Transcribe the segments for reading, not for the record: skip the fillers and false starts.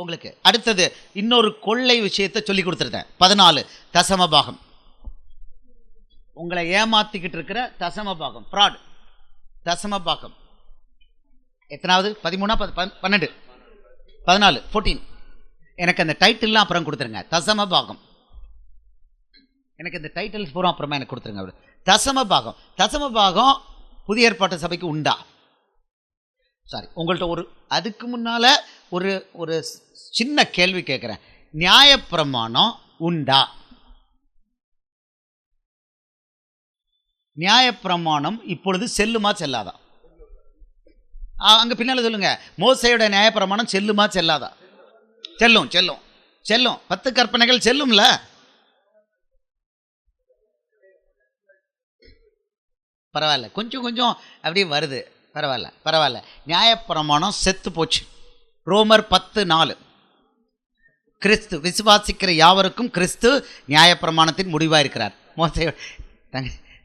உங்களுக்கு. அடுத்தது இன்னொரு கொள்ளை விஷயத்தை சொல்லி கொடுத்துருந்தேன். 14 தசமபாகம். உங்களை ஏமாத்திக்கிட்டு இருக்கிற தசமபாகம், ஃப்ராட். தசமபாகம் எத்தனாவது? 13, 12, 14, 14. எனக்கு அந்த டைட்டில்லாம் அப்புறம் கொடுத்துருங்க. தசமபாகம் எனக்கு இந்த டைட்டில்ஸ் பூரா அப்புறமா எனக்கு கொடுத்துருங்க. தசமபாகம். தசமபாகம் புதிய ஏற்பாட்டு சபைக்கு உண்டா? சாரி, உங்கள்கிட்ட ஒரு அதுக்கு முன்னால ஒரு ஒரு சின்ன கேள்வி கேட்குறேன். நியாயப்பிரமாணம் உண்டா? நியாயப்பிரமாணம் இப்பொழுது செல்லுமா செல்லாதா? அங்க பின்னால சொல்லுங்க. மோசையோட நியாயப்பிரமாணம் செல்லுமா செல்லாதா? செல்லும் செல்லும் செல்லும். 10 கற்பனைகள் செல்லும்ல. பரவாயில்ல, கொஞ்சம் கொஞ்சம் அப்படியே வருது. பரவாயில்ல பரவாயில்ல. நியாயப்பிரமாணம் செத்து போச்சு. ரோமர் 10:4. கிறிஸ்து விசுவாசிக்கிற யாவருக்கும் கிறிஸ்து நியாயப்பிரமாணத்தின் முடிவாக இருக்கிறார். மோசையோட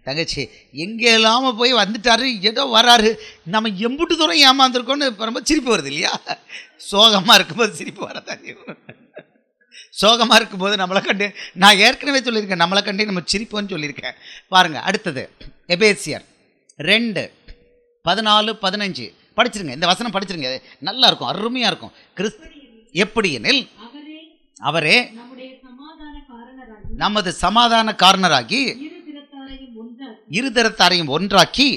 தங்கச்சி எங்கெல்லாம போய் வந்துட்டாரு, ஏதோ வராரு, நம்ம எம்புட்டு தூரம் ஏமாந்துருக்கோன்னு ரொம்ப சிரிப்பு வருது இல்லையா? சோகமாக இருக்கும்போது சிரிப்பு வரதாங்க. சோகமாக இருக்கும்போது நம்மளை கண்டு, நான் ஏற்கனவே சொல்லியிருக்கேன், நம்மளை கண்டு நம்ம சிரிப்போன்னு சொல்லியிருக்கேன். பாருங்கள், அடுத்தது எபேசியர் 2:14-15 படிச்சிருங்க. இந்த வசனம் படிச்சிருங்க, நல்லா இருக்கும், அருமையாக இருக்கும். கிறிஸ்து எப்படி எனில் அவரே நமது சமாதான காரணராகி இருதரத்தாரையும் ஒன்றாக்கி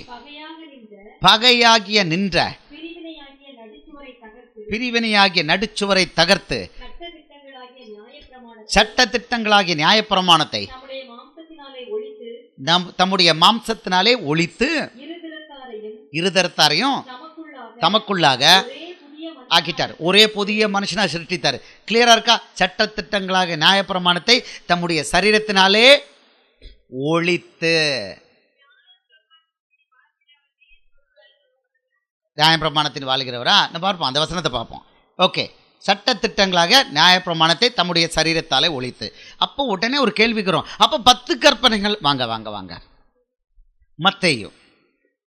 பகையாகிய நின்ற பிரிவினையாகிய நடுச்சுவரை தகர்த்து சட்ட திட்டங்களாகிய நியாயப்பிரமாணத்தை தம்முடைய மாம்சத்தினாலே ஒழித்து இருதரத்தாரையும் தமக்குள்ளாக ஆக்கிட்டார். ஒரே புதிய மனுஷனா சிருஷ்டித்தார். கிளியரா இருக்கா? சட்ட திட்டங்களாக நியாயப்பிரமாணத்தை தம்முடைய சரீரத்தினாலே ஒழித்து. நியாயப்பிரமாணத்தின் வாழ்கிறவரா? நம்ம பார்ப்போம், அந்த வசனத்தை பார்ப்போம். ஓகே, சட்ட திட்டங்களாக நியாயப்பிரமாணத்தை தம்முடைய சரீரத்தாலே ஒழித்து. அப்போ உடனே ஒரு கேள்விக்கிறோம், அப்போ 10 கற்பனைகள் வாங்க வாங்க வாங்க. மத்தேயு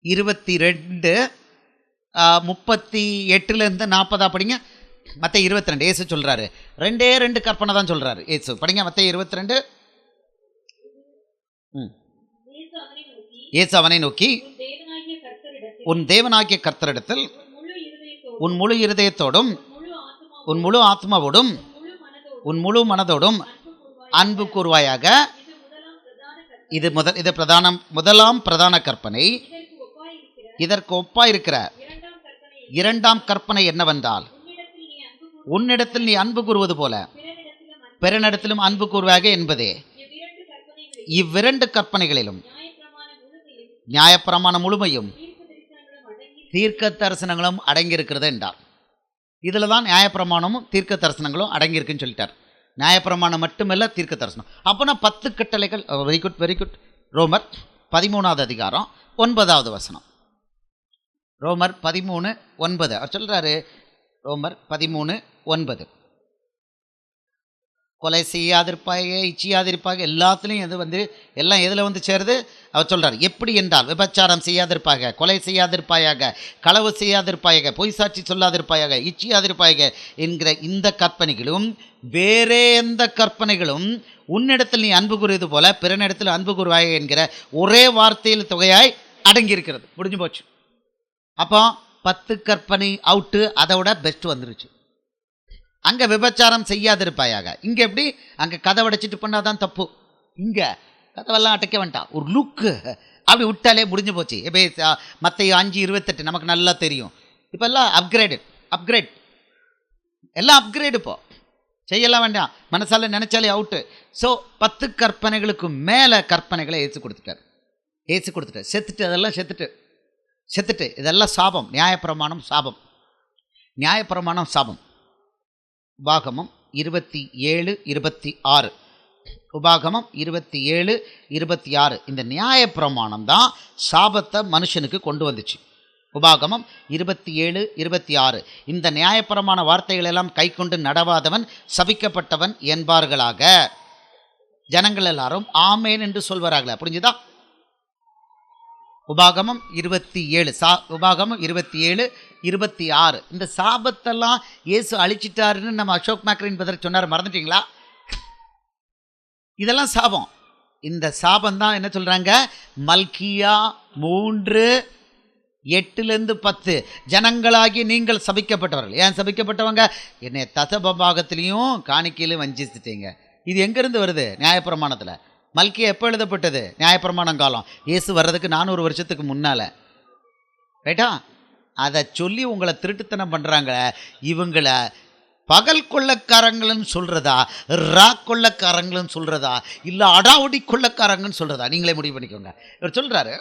22:38-40 படிங்க. மத்தேயு 22 இயேசு சொல்றாரு, 2 கற்பனை தான் சொல்றாரு இயேசு. படிங்க மத்தேயு 22. இயேசு அவனை நோக்கி, உன் தேவனாகிய கர்த்தரிடத்தில் உன் முழு இருதயத்தோடும் உன் முழு ஆத்மாவோடும் உன் முழு மனதோடும் அன்பு கூர்வாயாக. இது முதலாம் பிரதான கற்பனை. இதற்கு ஒப்பாயிருக்கிற 2ஆம் கற்பனை என்னவென்றால், உன்னிடத்தில் நீ அன்பு கூறுவது போல பிறனிடத்திலும் அன்பு கூர்வாக என்பதே. இவ்விரண்டு கற்பனைகளிலும் நியாயப்பிரமாணம் முழுமையும் தீர்க்க தரிசனங்களும் அடங்கியிருக்கிறது என்றார். இதில் தான் நியாயப்பிரமாணமும் தீர்க்க தரிசனங்களும் அடங்கியிருக்குன்னு சொல்லிட்டார். நியாயப்பிரமாணம் மட்டுமல்ல, தீர்க்க தரிசனம். அப்போனா 10 கட்டளைகள். Very good very good. ரோமர் 13வது அதிகாரம் 9வது வசனம். ரோமர் 13:9 அவர் சொல்றாரு. ரோமர் 13:9 கொலை செய்யாதிருப்பாக, இச்சியாதிருப்பாக, எல்லாத்துலேயும் எது எல்லாம் எதில் சேருது? அவர் சொல்கிறார், எப்படி என்றால், விபச்சாரம் செய்யாதிருப்பாக, கொலை செய்யாதிருப்பாயாக, களவு செய்யாதிருப்பாயாக, பொய் சாட்சி சொல்லாதிருப்பாயாக, இச்சியாதிருப்பாயாக என்கிற இந்த கற்பனைகளும் வேறே எந்த கற்பனைகளும் உன்னிடத்தில் நீ அன்பு கூறுவது போல பிறனிடத்தில் அன்பு கூறுவாயாக என்கிற ஒரே வார்த்தையில் தொகையாய் அடங்கியிருக்கிறது. முடிஞ்சு போச்சு. அப்போ 10 கற்பனை அவுட்டு. அதை விட பெஸ்ட் வந்துருச்சு. அங்கே விபச்சாரம் செய்யாதிருப்பாயாக. இங்கே எப்படி? அங்கே கதவை அடைச்சிட்டு பண்ணாதான் தப்பு. இங்கே கதவெல்லாம் அடைக்க வேண்டாம், ஒரு லுக்கு அப்படி விட்டாலே முடிஞ்சு போச்சு. இப்போ மத்தேயு 5:28 நமக்கு நல்லா தெரியும். இப்போ எல்லாம் அப்கிரேட் எல்லாம் அப்கிரேடு. இப்போ செய்யலாம் வேண்டாம், மனசால நினைச்சாலே அவுட்டு. ஸோ 10 கற்பனைகளுக்கு மேலே கற்பனைகளை ஏற்று கொடுத்துட்டார். செத்துட்டு அதெல்லாம் செத்துட்டு இதெல்லாம் சாபம். நியாயப்பிரமாணம் சாபம். உபாகமம் 27:26. உபாகமம் 27:26. இந்த நியாயப்பிரமாணம் தான் சாபத்தை மனுஷனுக்கு கொண்டு வந்துச்சு. உபாகமம் 27:26. இந்த நியாயப்பிரமாண வார்த்தைகள் எல்லாம் கை கொண்டு நடவாதவன் சபிக்கப்பட்டவன் என்பார்களாக. ஜனங்கள் எல்லாரும் ஆமேன் என்று சொல்வார்களா? புரிஞ்சுதா? உபாகமம் 27 உபாகமம் 27:26. இந்த சாபத்தெல்லாம் இயேசு அழிச்சிட்டாருன்னு நம்ம அசோக் மேக்ரின் பதர் சொன்னார், மறந்துட்டீங்களா? இதெல்லாம் சாபம். இந்த சாபம் தான் என்ன சொல்றாங்க, மல்கியா 3:8-10 ஜனங்களாகி நீங்கள் சபிக்கப்பட்டவர்கள். ஏன் சபிக்கப்பட்டவங்க? என்னை தசபாகத்திலையும் காணிக்கையிலும் வஞ்சிச்சிட்டீங்க. இது எங்கேருந்து வருது? நியாயப்பிரமாணத்தில். மல்கியா எப்போ எழுதப்பட்டது? நியாயப்பிரமாணம் காலம், இயேசு வர்றதுக்கு 400 வருஷத்துக்கு முன்னால். ரைட்டா? அதை சொல்லி உங்களை திருட்டுத்தனம் பண்ணுறாங்க. இவங்களை பகல் கொள்ளக்காரங்களும் சொல்கிறதா, கொள்ளக்காரங்களும் சொல்கிறதா, இல்லை அடாவடி கொள்ளக்காரங்கன்னு சொல்கிறதா, நீங்களே முடிவு பண்ணிக்கோங்க. இவர் சொல்கிறாரு,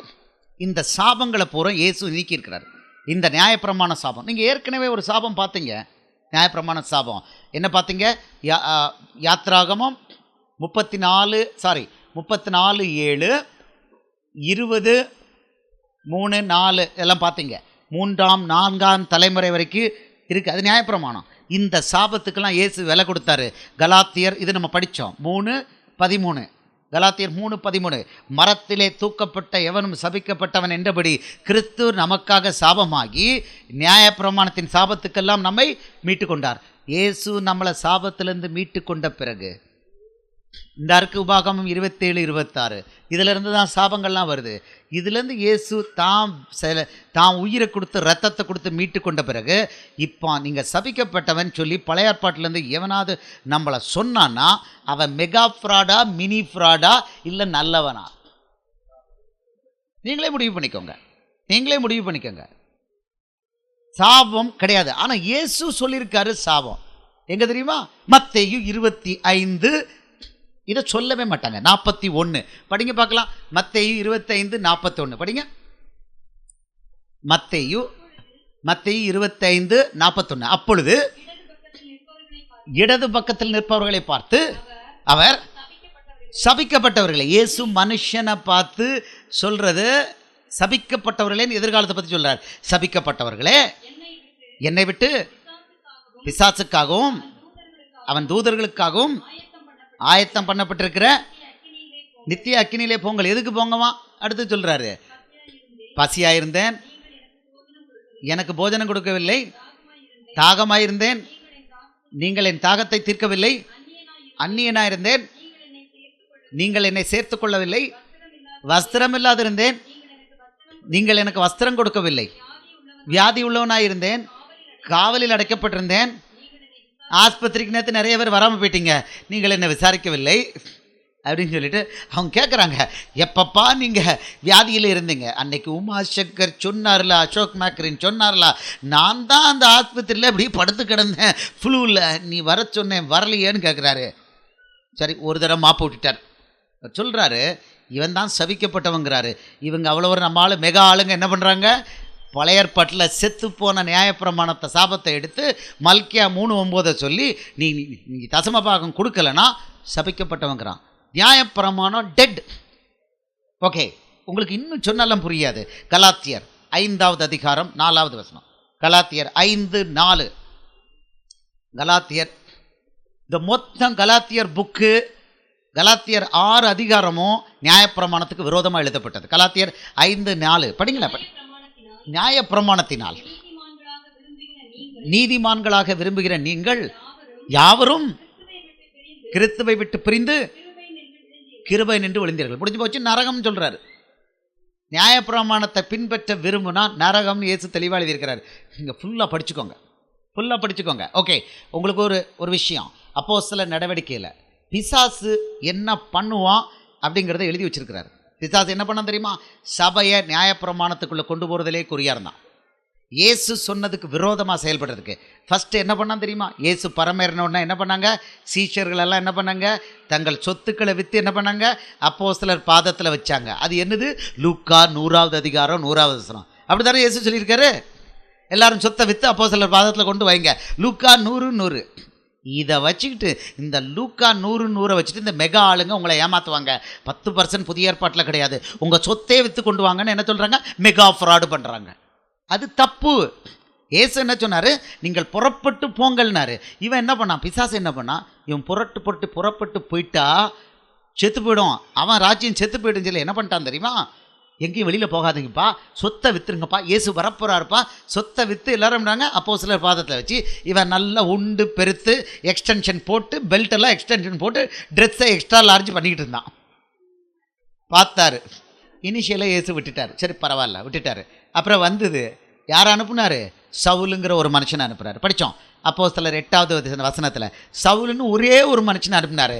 இந்த சாபங்களை பூரா இயேசு நீக்கியிருக்கிறார். இந்த நியாயப்பிரமாண சாபம், நீங்கள் ஏற்கனவே ஒரு சாபம் பார்த்தீங்க. நியாயப்பிரமாண சாபம் என்ன பார்த்தீங்க? யாத்ராகமம் 34 7 20 3 4 எல்லாம் பார்த்தீங்க. 3ஆம் 4ஆம் தலைமுறை வரைக்கும் இருக்குது. அது நியாயப்பிரமாணம். இந்த சாபத்துக்கெல்லாம் இயேசு விலை கொடுத்தாரு. கலாத்தியர், இது நம்ம படித்தோம், 3:13. கலாத்தியர் 3:13, மரத்திலே தூக்கப்பட்ட எவனும் சபிக்கப்பட்டவன் என்றபடி கிறிஸ்து நமக்காக சாபமாகி நியாயப்பிரமாணத்தின் சாபத்துக்கெல்லாம் நம்மை மீட்டு கொண்டார். இயேசு நம்மளை சாபத்திலிருந்து மீட்டு கொண்ட பிறகு இந்த அருக்கு உபாகமம் 27-26 இதிலிருந்து தான் சாபங்கள்லாம் வருது. இதுலேருந்து இயேசு தாம் உயிரை கொடுத்து ரத்தத்தை கொடுத்து மீட்டு கொண்ட பிறகு இப்போ நீங்கள் சபிக்கப்பட்டவன் சொல்லி பழைய ஏற்பாட்டிலேருந்து எவனாவது நம்மளை சொன்னான்னா அவன் மெகா ஃப்ராடா, மினி ஃப்ராடா, இல்லை நல்லவனா? நீங்களே முடிவு பண்ணிக்கோங்க. சாபம் கிடையாது. ஆனால் இயேசு சொல்லியிருக்காரு சாபம். எங்கே தெரியுமா? மத்தேயு 25, இதை சொல்லவே மாட்டாங்க. 41 படிங்க பார்க்கலாம். மத்தேயு 25:41 படிங்க. மத்தேயு 25:41. அப்பொழுது இடது பக்கத்தில் நிற்பவர்களை பார்த்து அவர் சபிக்கப்பட்டவர்களை, இயேசு மனுஷனை பார்த்து சொல்றது சபிக்கப்பட்டவர்களே, எதிர்காலத்தை பற்றி சொல்றார். சபிக்கப்பட்டவர்களே, என்னை விட்டு பிசாசுக்காகவும் அவன் தூதர்களுக்காகவும் ஆயத்தம் பண்ணப்பட்டிருக்கிற நித்திய அக்கினியிலே போங்கள். எதுக்கு போங்கவா? அடுத்து சொல்றாரு, பசியாயிருந்தேன், எனக்கு போஜனம் கொடுக்கவில்லை, தாகமாயிருந்தேன், நீங்கள் என் தாகத்தை தீர்க்கவில்லை, அந்நியனாயிருந்தேன், நீங்கள் என்னை சேர்த்து கொள்ளவில்லை, வஸ்திரம் இல்லாதிருந்தேன், நீங்கள் எனக்கு வஸ்திரம் கொடுக்கவில்லை, வியாதி உள்ளவனாயிருந்தேன், காவலில் அடைக்கப்பட்டிருந்தேன், ஆஸ்பத்திரிக்கு நேற்று நிறைய பேர் வராமல் போயிட்டீங்க, நீங்கள் என்னை விசாரிக்கவில்லை அப்படின்னு சொல்லிட்டு அவங்க கேட்குறாங்க, எப்பப்பா நீங்கள் வியாதியில் இருந்தீங்க? அன்னைக்கு உமாசங்கர் சொன்னார்ல, அசோக் மேக்ரின் சொன்னார்ல, நான் தான் அந்த ஆஸ்பத்திரியில் இப்படி படுத்து கிடந்தேன் ஃப்ளூவில், நீ வர சொன்னேன், வரலையேன்னு கேட்குறாரு. சரி, ஒரு தடவை மாப்பு விட்டுட்டார். சொல்கிறாரு, இவன் தான் சபிக்கப்பட்டவங்கிறாரு. இவங்க அவ்வளோ நம்ம ஆள் மெகா ஆளுங்க என்ன பண்ணுறாங்க? பழைய ஏற்பாட்டில் செத்துப்போன நியாயப்பிரமாணத்தை சாபத்தை எடுத்து மல்கியா 3:9 சொல்லி நீ தசமபாகம் கொடுக்கலன்னா சபிக்கப்பட்டவங்கிறான். நியாயப்பிரமாணம் டெட். ஓகே, உங்களுக்கு இன்னும் சொன்னாலும் புரியாது. கலாத்தியர் 5ஆவது அதிகாரம் 4ஆவது வசனம். கலாத்தியர் 5:4. கலாத்தியர், இந்த மொத்தம் கலாத்தியர் புக்கு, கலாத்தியர் 6 அதிகாரமும் நியாயப்பிரமாணத்துக்கு விரோதமாக எழுதப்பட்டது. கலாத்தியர் 5:4 படிங்களா? நியாயப்பிரமாணத்தினால் நீதிமான்களாக விரும்புகிற நீங்கள் யாவரும் கிறிஸ்துவை விட்டு பிரிந்து கிருபை நின்று விழுந்தீர்கள். முடிஞ்சு போச்சு, நரகம் சொல்றாரு. நியாயப்பிரமாணத்தை பின்பற்ற விரும்புனா நரகம்னு இயேசு தெளிவாக எழுதியிருக்கிறார். நீங்கள் ஃபுல்லாக படிச்சுக்கோங்க. ஓகே, உங்களுக்கு ஒரு விஷயம், அப்போஸ்தலர் நடவடிக்கையில் பிசாசு என்ன பண்ணுவான் அப்படிங்கிறத எழுதி வச்சிருக்கிறார். பிசாசு என்ன பண்ண தெரியுமா? சபையை நியாயப்பிரமாணத்துக்குள்ளே கொண்டு போகிறதுலே குறியாக இருந்தான். இயேசு சொன்னதுக்கு விரோதமாக செயல்படுறதுக்கு ஃபஸ்ட்டு என்ன பண்ணான் தெரியுமா? இயேசு பரமேறினோன்னா என்ன பண்ணாங்க? சீஷர்களெல்லாம் என்ன பண்ணாங்க? தங்கள் சொத்துக்களை விற்று என்ன பண்ணாங்க? அப்போஸ்தலர் பாதத்தில் வச்சாங்க. அது என்னது? லூக்கா 100ஆவது அதிகாரம் 100ஆவது வசனம். அப்படி தானே இயேசு சொல்லியிருக்காரு. எல்லாரும் சொத்தை விற்று அப்போஸ்தலர் பாதத்தில் கொண்டு வைங்க. லூக்கா 100. இதை வச்சுக்கிட்டு, இந்த லூக்கா 100 வச்சுட்டு இந்த மெகா ஆளுங்க உங்களை ஏமாற்றுவாங்க. 10% புதிய ஏற்பாட்டில் கிடையாது. உங்கள் சொத்தே விற்று கொண்டு வாங்கன்னு என்ன சொல்கிறாங்க? மெகா ஃப்ராடு பண்ணுறாங்க. அது தப்பு. ஏசு என்ன சொன்னார்? நீங்கள் புறப்பட்டு போங்கள்னாரு. இவன் என்ன பண்ணான்? பிசாசு என்ன பண்ணான்? இவன் புறப்பட்டு போயிட்டா செத்து போயிடும், அவன் ராஜ்யம் செத்து போயிடும் சொல்லி என்ன பண்ணிட்டான் தெரியுமா? எங்கேயும் வெளியில் போகாதீங்கப்பா, சொத்தை விற்றுருங்கப்பா, இயேசு வரப்போறாருப்பா, சொத்தை விற்று எல்லாரும்ன்றாங்க. அப்போஸ்தலர் பாதத்தில் வச்சு இவன் நல்லா உண்டு பெருத்து எக்ஸ்டென்ஷன் போட்டு பெல்ட்டெல்லாம் எக்ஸ்டென்ஷன் போட்டு ட்ரெஸ்ஸை எக்ஸ்ட்ரா லார்ஜ் பண்ணிக்கிட்டு இருந்தான். பார்த்தாரு, இனிஷியலாக இயேசு விட்டுட்டார். சரி பரவாயில்ல விட்டுட்டார். அப்புறம் வந்தது யார் அனுப்புனார்? சவுலுங்கிற ஒரு மனுஷனை அனுப்புகிறார். படித்தோம் அப்போஸ்தலர் 8வது வசனத்தில். சவுலுன்னு ஒரே ஒரு மனுஷனை அனுப்புனார்.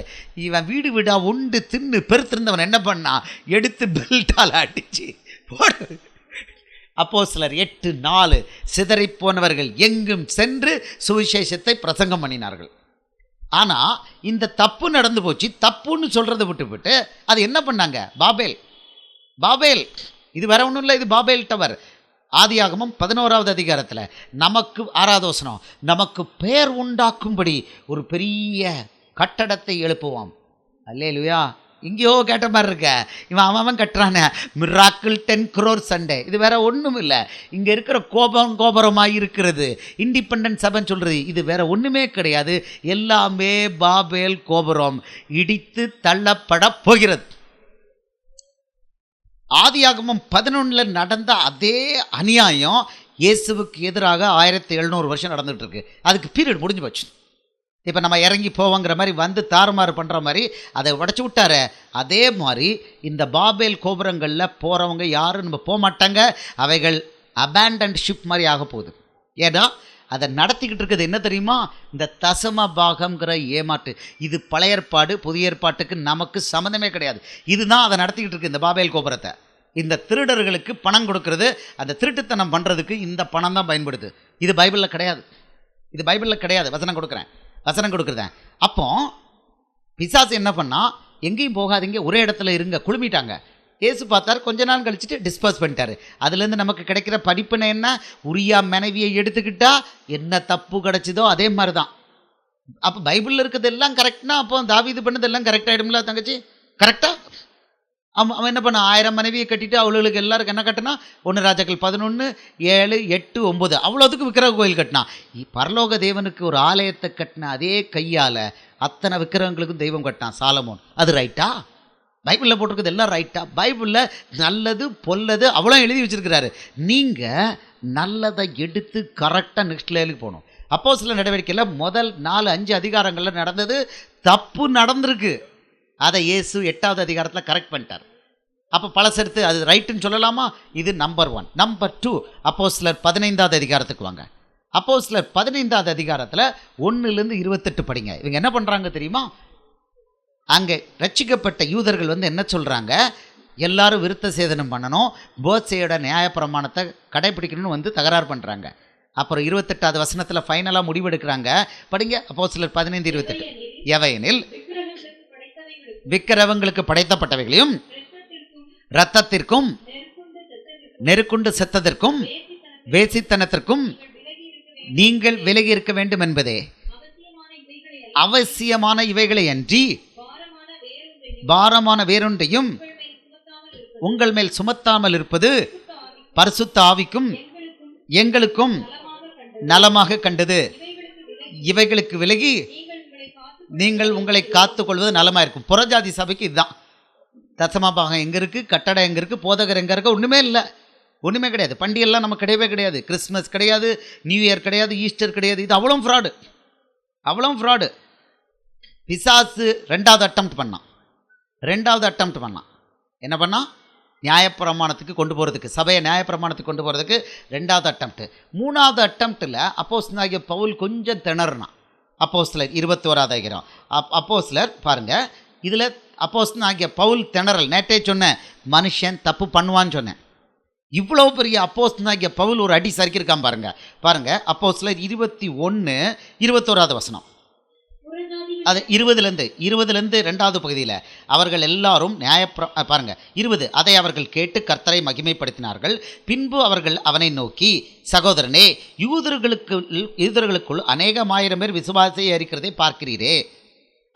இவன் வீடு வீடா உண்டு தின்னு பெருத்திருந்தவன் என்ன பண்ணான்? எடுத்து பெல்ட்டால் அடிச்சு போடு. அப்போஸ்தலர் 8:4 சிதறி போனவர்கள் எங்கும் சென்று சுவிசேஷத்தை பிரசங்கம் பண்ணினார்கள். ஆனால் இந்த தப்பு நடந்து போச்சு. தப்புன்னு சொல்கிறத விட்டு அது என்ன பண்ணாங்க? பாபேல். இது வேற ஒன்றும் இல்லை, இது பாபேல் டவர். ஆதியாகமம் 11வது அதிகாரத்தில் நமக்கு 6வது வசனம், நமக்கு பெயர் உண்டாக்கும்படி ஒரு பெரிய கட்டடத்தை எழுப்புவான். அல்லேலூயா. இங்கேயோ கேட்ட மாதிரி இருக்க. இவன் அவன் கட்டுறானே மிராக்கிள் 10 crore சண்டே. இது வேற ஒன்றும் இல்லை. இங்கே இருக்கிற கோபுரமாக இருக்கிறது இண்டிபெண்டன்ட் சபைன்னு சொல்கிறது. இது வேற ஒன்றுமே கிடையாது. எல்லாமே பாபேல் கோபுரம் இடித்து தள்ளப்பட போகிறது. ஆதியாகமம் 11 நடந்த அதே அநியாயம் இயேசுவுக்கு எதிராக 1700 வருஷம் நடந்துகிட்டு இருக்கு. அதுக்கு பீரியட் முடிஞ்சு போச்சு. இப்போ நம்ம இறங்கி போவோங்கிற மாதிரி வந்து தாறுமாறு பண்ணுற மாதிரி அதை உடச்சி விட்டார. அதே மாதிரி இந்த பாபேல் கோபுரங்களில் போகிறவங்க யாரும் நம்ம போக மாட்டாங்க. அவைகள் அபேண்டன்ட் ஷிப் மாதிரி ஆக போகுது. ஏன்னா அதை நடத்திக்கிட்டு இருக்கிறது என்ன தெரியுமா? இந்த தசம பாகம்ங்கிற ஏமாற்று. இது பழைய ஏற்பாடு புதிய ஏற்பாட்டுக்கு நமக்கு சம்மந்தமே கிடையாது. இதுதான் அதை நடத்திக்கிட்டு இருக்கு இந்த பாபேல் கோபுரத்தை. இந்த திருடர்களுக்கு பணம் கொடுக்கறது, அந்த திருட்டுத்தனம் பண்ணுறதுக்கு இந்த பணம் தான் பயன்படுது. இது பைபிளில் கிடையாது. வசனம் கொடுக்குறேன். அப்போ பிசாசு என்ன பண்ணா? எங்கேயும் போகாதீங்க, ஒரே இடத்துல இருங்க, குழுமிட்டாங்க. இயேசு பார்த்தார், கொஞ்ச நாள் கழிச்சுட்டு டிஸ்போஸ் பண்ணிட்டாரு. அதுலேருந்து நமக்கு கிடைக்கிற படிப்புனை என்ன? உரியா மனைவியை எடுத்துக்கிட்டா என்ன தப்பு கிடைச்சதோ அதே மாதிரி தான். அப்போ பைபிளில் இருக்கிறது எல்லாம் கரெக்ட்னா அப்போ தாவீது பண்ணது எல்லாம் கரெக்ட் ஆகிடும்ல தங்கச்சி? கரெக்டாக அவன் என்ன பண்ண? 1000 மனைவியை கட்டிட்டு அவளுக்கு எல்லாருக்கும் என்ன கட்டினா? 1 ராஜாக்கள் 11, 7, 8, 9 அவ்வளோதுக்கு விக்கிரக கோயில் கட்டினான். பரலோக தேவனுக்கு ஒரு ஆலயத்தை கட்டின அதே கையால் அத்தனை விக்கிரகங்களுக்கும் தெய்வம் கட்டினான் சாலமோன். அது ரைட்டா? பைபிளில் போட்டிருக்குது எல்லாம் ரைட்டா? பைபிளில் நல்லது பொல்லது அவ்வளோ எழுதி வச்சிருக்கிறாரு. நீங்கள் நல்லதை எடுத்து கரெக்டாக நெக்ஸ்ட் லெவலுக்கு போகணும். அப்போஸ்தலர் நடவடிக்கையில் முதல் 4-5 அதிகாரங்களில் நடந்தது தப்பு நடந்திருக்கு. அதை இயேசு 8வது அதிகாரத்தில் கரெக்ட் பண்ணிட்டார். அப்போ பழசெடுத்து அது ரைட்டுன்னு சொல்லலாமா? இது நம்பர் 1. நம்பர் 2, அப்போஸ்தலர் 15வது அதிகாரத்துக்கு வாங்க. அப்போஸ்தலர் 15வது அதிகாரத்தில் 1லேருந்து 28 படிங்க. இவங்க என்ன பண்ணுறாங்க தெரியுமா? அங்கே ரட்சிக்கப்பட்ட யூதர்கள் என்ன சொல்கிறாங்க? எல்லாரும் விருத்த சேதனம் பண்ணணும், மோசேயோட நியாயப்பிரமாணத்தை கடைப்பிடிக்கணும்னு தகராறு பண்ணுறாங்க. அப்புறம் 28வது வசனத்தில் ஃபைனலாக முடிவெடுக்கிறாங்க. படிங்க அப்போஸ்தலர் 15:28. எவையெனில் விக்கிரகங்களுக்கு படைத்தப்பட்டவைகளையும் இரத்தத்திற்கும் நெருக்குண்டு செத்ததற்கும் வேசித்தனத்திற்கும் நீங்கள் விலகி இருக்க வேண்டும் என்பதே அவசியமான இவைகளை அன்றி பாரமான வேறொன்றையும் உங்கள் மேல் சுமத்தாமல் இருப்பது பரிசுத்த ஆவிக்கும் எங்களுக்கும் நலமாக கண்டது. இவைகளுக்கு விலகி நீங்கள் உங்களை காத்துக்கொள்வது நலமாக இருக்கும். புறஜாதி சபைக்கு இதுதான். தசமாபாகம் எங்கே இருக்குது? கட்டடம் எங்கே இருக்குது? போதகர் எங்கே இருக்குது? ஒன்றுமே இல்லை, ஒன்றுமே கிடையாது. பண்டிகைலாம் நமக்கு கிடையவே கிடையாது. கிறிஸ்மஸ் கிடையாது, நியூ இயர் கிடையாது, ஈஸ்டர் கிடையாது. இது அவ்வளோ ஃப்ராடு. பிசாசு 2வது அட்டெம்ப்ட் பண்ணான். என்ன பண்ணான்? நியாயப்பிரமாணத்துக்கு கொண்டு போகிறதுக்கு, சபையை நியாயப்பிரமாணத்துக்கு கொண்டு போகிறதுக்கு 2வது அட்டெம்ப்ட். 3வது அட்டெம்ப்டில் அப்போஸ்தலனாகிய பவுல் கொஞ்சம் திணறினான். அப்போஸ்தலர் 21வது அதிகாரம். அப்போஸ்தலர் பாருங்கள், இதில் அப்போஸ்தலனாகிய பவுல் திணறல். நேற்றே சொன்னேன், மனுஷன் தப்பு பண்ணுவான்னு சொன்னேன். இவ்வளோ பெரிய அப்போஸ்தலனாகிய பவுல் ஒரு அடி சறுக்கியிருக்கான் பாருங்க. அப்போஸ்தலர் 21:21வது வசனம். அது 20லேருந்து 2வது பகுதியில் அவர்கள் எல்லாரும் பாருங்க 20. அதை அவர்கள் கேட்டு கர்த்தரை மகிமைப்படுத்தினார்கள். பின்பு அவர்கள் அவனை நோக்கி, சகோதரனே, யூதர்களுக்குள் அநேகமாயிரம் பேர் விசுவாசியை அறிக்கிறதை பார்க்கிறீரே.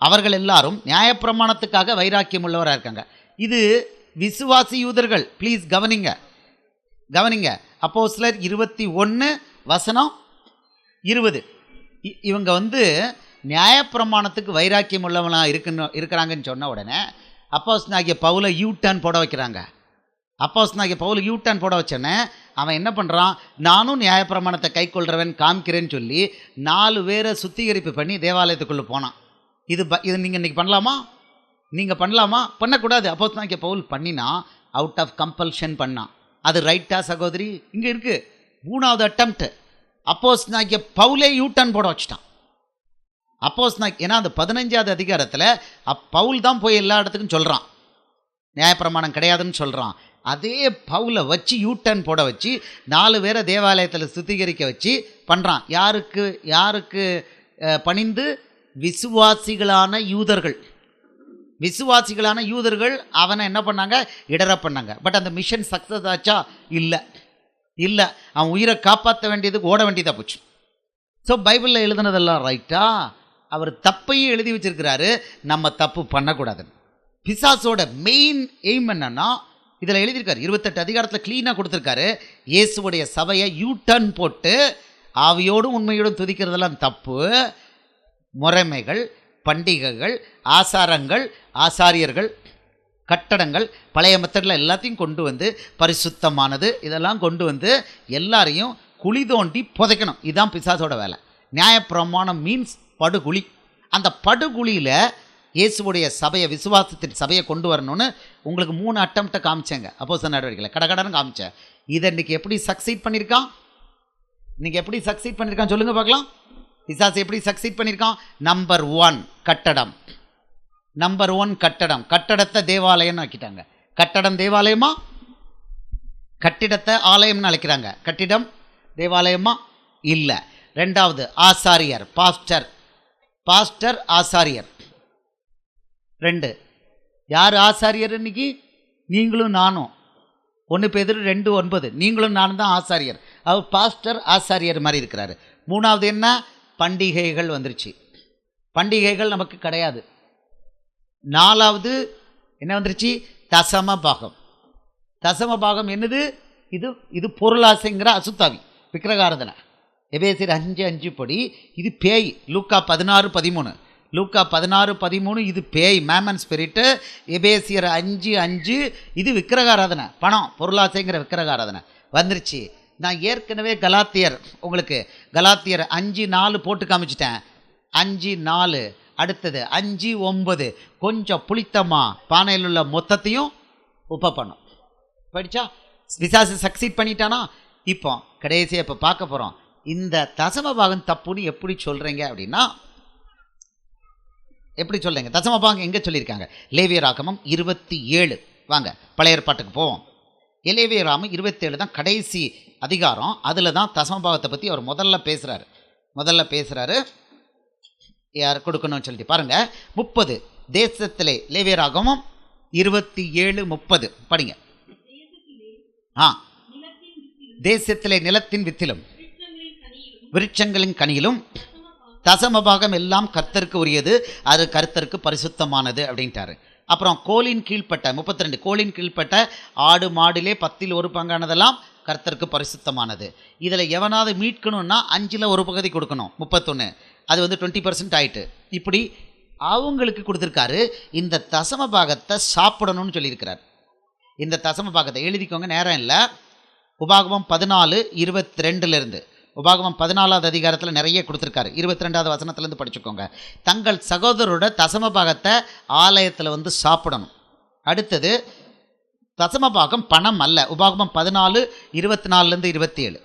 அவர்கள் எல்லாரும் நியாயப்பிரமாணத்துக்காக வைராக்கியம் உள்ளவராக இருக்காங்க. இது விசுவாசி யூதர்கள். ப்ளீஸ் கவனிங்க. அப்போஸ்தலர் 21:20. இவங்க நியாயப்பிரமாணத்துக்கு வைராக்கியம் உள்ளவனாக இருக்கிறாங்கன்னு சொன்ன உடனே அப்போஸ்தலனாகிய பவுலை யூ டர்ன் போட வைக்கிறாங்க. அப்போஸ்தலனாகிய பவுல் யூட்டர்ன் போட வச்சேன்னே அவன் என்ன பண்ணுறான், நானும் நியாயப்பிரமாணத்தை கை கொள்கிறவன் காமிக்கிறேன்னு சொல்லி 4 பேரை சுத்திகரிப்பு பண்ணி தேவாலயத்துக்குள்ளே போனான். இது நீங்கள் இன்றைக்கி பண்ணலாமா? நீங்கள் பண்ணலாமா? பண்ணக்கூடாது. அப்போஸ்தலனாகிய பவுல் பண்ணினா அவுட் ஆஃப் கம்பல்ஷன் பண்ணான். அது ரைட்டா சகோதரி? இங்கே இருக்குது 3வது அட்டம்ப்ட். அப்போஸ்தலனாகிய பவுலே யூட்டர்ன் போட வச்சுட்டான். ஏன்னா அந்த 15வது அதிகாரத்தில் பவுல் தான் போய் எல்லா இடத்துக்கும் சொல்கிறான், நியாயப்பிரமாணம் கிடையாதுன்னு சொல்கிறான். அதே பவுலை வச்சு யூட்டர்ன் போட வச்சு 4 பேரை தேவாலயத்தில் சுத்திகரிக்க வச்சு பண்ணுறான். யாருக்கு பணிந்து? விசுவாசிகளான யூதர்கள் அவனை என்ன பண்ணாங்க? இடர பண்ணாங்க. பட் அந்த மிஷன் சக்ஸஸ் ஆச்சா? இல்லை. அவன் உயிரை காப்பாற்ற வேண்டியதுக்கு ஓட வேண்டியதாக போச்சு. ஸோ பைபிளில் எழுதுனதெல்லாம் ரைட்டா? அவர் தப்பையும் எழுதி வச்சிருக்கிறாரு, நம்ம தப்பு பண்ணக்கூடாதுன்னு. பிசாசோட மெயின் எய்ம் என்னன்னா, இதில் எழுதியிருக்காரு 28 அதிகாரத்தில் க்ளீனாக கொடுத்துருக்காரு. இயேசுவுடைய சபையை யூட்டர்ன் போட்டு ஆவியோடும் உண்மையோடும் துதிக்கிறதெல்லாம் தப்பு. முறைமைகள், பண்டிகைகள், ஆசாரங்கள், ஆசாரியர்கள், கட்டடங்கள், பழைய மெத்தடில் எல்லாத்தையும் கொண்டு வந்து பரிசுத்தமானது இதெல்லாம் கொண்டு வந்து எல்லாரையும் குழி தோண்டி புதைக்கணும். இதுதான் பிசாசோட வேலை. நியாயப்பிரமாணம் மீன்ஸ் படுகுழி. அந்த படுகுழியில் இயேசுவுடைய சபையை, விசுவாசத்தின் சபையை கொண்டு வரணும்னு உங்களுக்கு 3 அட்டம்ப்டை காமிச்சேங்க. அப்போஸ்தலர் நடவடிக்கையில் கடகடன்னு காமிச்சேன். இதை இன்றைக்கி எப்படி சக்சீட் பண்ணியிருக்கான்? சொல்லுங்கள் பார்க்கலாம். பிசாசு எப்படி சக்சீட் பண்ணியிருக்கான்? நம்பர் 1 கட்டடம். கட்டடத்தை தேவாலயம்னு ஆக்கிட்டாங்க. கட்டடம் தேவாலயமா? கட்டிடத்தை ஆலயம்னு அழைக்கிறாங்க. கட்டிடம் தேவாலயமா? இல்லை. 2வது ஆசாரியர், பாஸ்டர் ஆசாரியர். 2 யார் ஆசாரியர்? இன்னைக்கு நீங்களும் நானும். 1 பேதுரு 2:9 நீங்களும் நானும் தான் ஆசாரியர். அவர் பாஸ்டர் ஆசாரியர் மாதிரி இருக்கிறாரு. 3வது என்ன? பண்டிகைகள் வந்துருச்சு. பண்டிகைகள் நமக்கு கிடையாது. 4வது என்ன வந்துருச்சு? தசம பாகம் என்னது? இது பொருளாசைங்கிற அசுத்தாவி, விக்கிரகாராதனை. எபேசியர் 5:5 படி இது பேய். லூக்கா 16:13 இது பேய், மேமன் ஸ்பிரிட்டு. எபேசியர் 5:5 இது விக்கிரகாராதனை, பணம், பொருளாசைங்கிற விக்கிரகாராதனை வந்துருச்சு. நான் ஏற்கனவே கலாத்தியர் 5:4 போட்டு காமிச்சிட்டேன். 5:4 அடுத்தது 5:9 கொஞ்சம் புளித்தமா பானையில் உள்ள மொத்தத்தையும் உப்ப பண்ணும். படித்தா பிசாசு சக்சீட் பண்ணிட்டானா? இப்போ கடைசியாக இப்போ பார்க்க போகிறோம். இந்த தசமபாகம் தப்புன்னு எப்படி சொல்கிறீங்க அப்படின்னா, எப்படி சொல்கிறீங்க? தசமபாகம் எங்கே சொல்லியிருக்காங்க? லேவியராகமம் 27. வாங்க பழைய ஏற்பாட்டுக்கு போவோம். லேவியராகமம் 27 தான் கடைசி அதிகாரம். அதில் தான் தசமபாகத்தை பற்றி அவர் முதல்ல பேசுகிறாரு. யார் கொடுக்கணும்னு சொல்லிட்டு பாருங்கள். 30 தேசத்திலே, லேவியராகமம் 27:30 படிங்க. தேசத்திலே நிலத்தின் வித்திலும் விருட்சங்களின் கனியிலும் தசமபாகம் எல்லாம் கர்த்தருக்கு உரியது, அது கர்த்தருக்கு பரிசுத்தமானது அப்படின்ட்டாரு. அப்புறம் கோலின் கீழ்ப்பட்ட 32 கோலின் கீழ்ப்பட்ட ஆடு மாடிலே 10ல் 1 பங்கானதெல்லாம் கர்த்தருக்கு பரிசுத்தமானது. இதில் எவனாவது மீட்கணும்னா 5ல் 1 பகுதி கொடுக்கணும். 31 அது 20% ஆயிட்டு. இப்படி அவங்களுக்கு கொடுத்துருக்காரு. இந்த தசமபாகத்தை சாப்பிடணும்னு சொல்லியிருக்கிறார். இந்த தசமபாகத்தை எழுதிக்கோங்க, நேரம் இல்லை. உபாகமம் 14:22 உபாகமம் 14வது அதிகாரத்தில் நிறைய கொடுத்துருக்காரு. 22வது வசனத்துலேருந்து படிச்சுக்கோங்க. தங்கள் சகோதரோட தசமபாகத்தை ஆலயத்தில் வந்து சாப்பிடணும். அடுத்தது தசமபாகம் பணம் அல்ல. உபாகமம் 14:24-27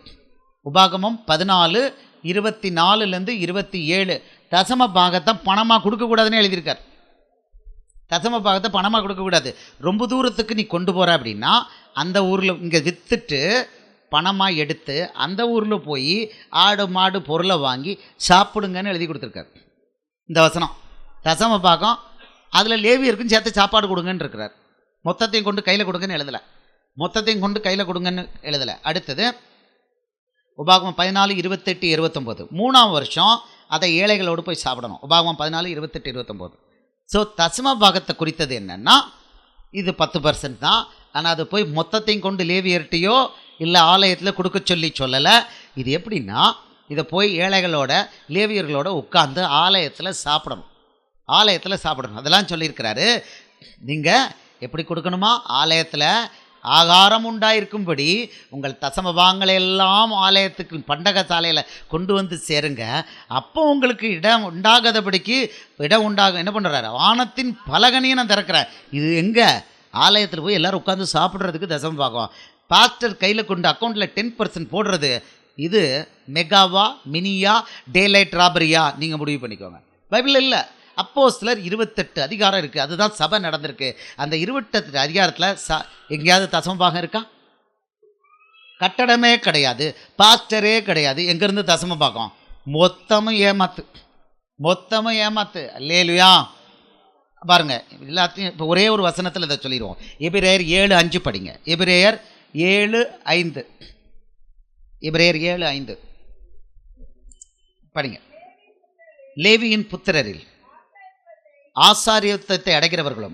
உபாகமம் 14:24-27 தசமபாகத்தை பணமாக கொடுக்கக்கூடாதுன்னு எழுதியிருக்கார். தசமபாகத்தை பணமாக கொடுக்கக்கூடாது. ரொம்ப தூரத்துக்கு நீ கொண்டு போகிற அப்படின்னா அந்த ஊரில் இங்கே விற்றுட்டு பணமாக எடுத்து அந்த ஊரில் போய் ஆடு மாடு பொருளை வாங்கி சாப்பிடுங்கன்னு எழுதி கொடுத்துருக்காரு. இந்த வசனம் தசமபாகம். அதில் லேவியருக்கும் சேர்த்து சாப்பாடு கொடுங்கன்னு இருக்கிறார். மொத்தத்தையும் கொண்டு கையில் கொடுங்கன்னு எழுதலை. அடுத்தது உபாகமம் 14:28-29 3ஆம் வருஷம் அதை ஏழைகளோடு போய் சாப்பிடணும். உபாகமம் 14:28-29. ஸோ தசமபாகத்தை குறித்தது என்னென்னா இது 10% தான். ஆனால் அது போய் மொத்தத்தையும் கொண்டு லேவியர்கிட்டையோ இல்லை ஆலயத்தில் கொடுக்க சொல்லலை. இது எப்படின்னா, இதை போய் ஏழைகளோட லேவியர்களோட உட்கார்ந்து ஆலயத்தில் சாப்பிடணும். அதெல்லாம் சொல்லியிருக்கிறாரு. நீங்கள் எப்படி கொடுக்கணுமா? ஆலயத்தில் ஆகாரம் உண்டாயிருக்கும்படி உங்கள் தசமபாகங்களை எல்லாம் ஆலயத்துக்கு பண்டக சாலையில் கொண்டு வந்து சேருங்க. அப்போ உங்களுக்கு இடம் உண்டாகாதபடிக்கு இடம் உண்டாகும். என்ன பண்ணுறாரு? வானத்தின் பலகனையும் நான் திறக்கிறேன். இது எங்கே? ஆலயத்தில் போய் எல்லோரும் உட்காந்து சாப்பிட்றதுக்கு தசமபாகம். பாஸ்டர் கையில் கொண்டு அக்கௌண்ட்டில் 10% போடுறது. இது மெகாவா, மினியா, டேலைட் ராபரியா? நீங்கள் முடிவு பண்ணிக்கோங்க. பைபிள் இல்லை. அப்போஸ்தலர் 28 அதிகாரம் இருக்குது. அதுதான் சபை நடந்திருக்கு. அந்த 28 அதிகாரத்தில் எங்கேயாவது தசமபாகம் இருக்கா? கட்டடமே கிடையாது, பாஸ்டரே கிடையாது. எங்கேருந்து தசமபாகம்? மொத்தமும் ஏமாத்து. அல்லேலூயா. பாருங்க, எல்லாத்தையும் இப்போ ஒரே ஒரு வசனத்தில் இதை சொல்லிடுவோம். எபிரேயர் 7:5 படிங்க. எபிரேயர் 7:5 படிங்க. லேவியின் புத்திரரில் ஆசாரியத்தை அடைகிறவர்களும்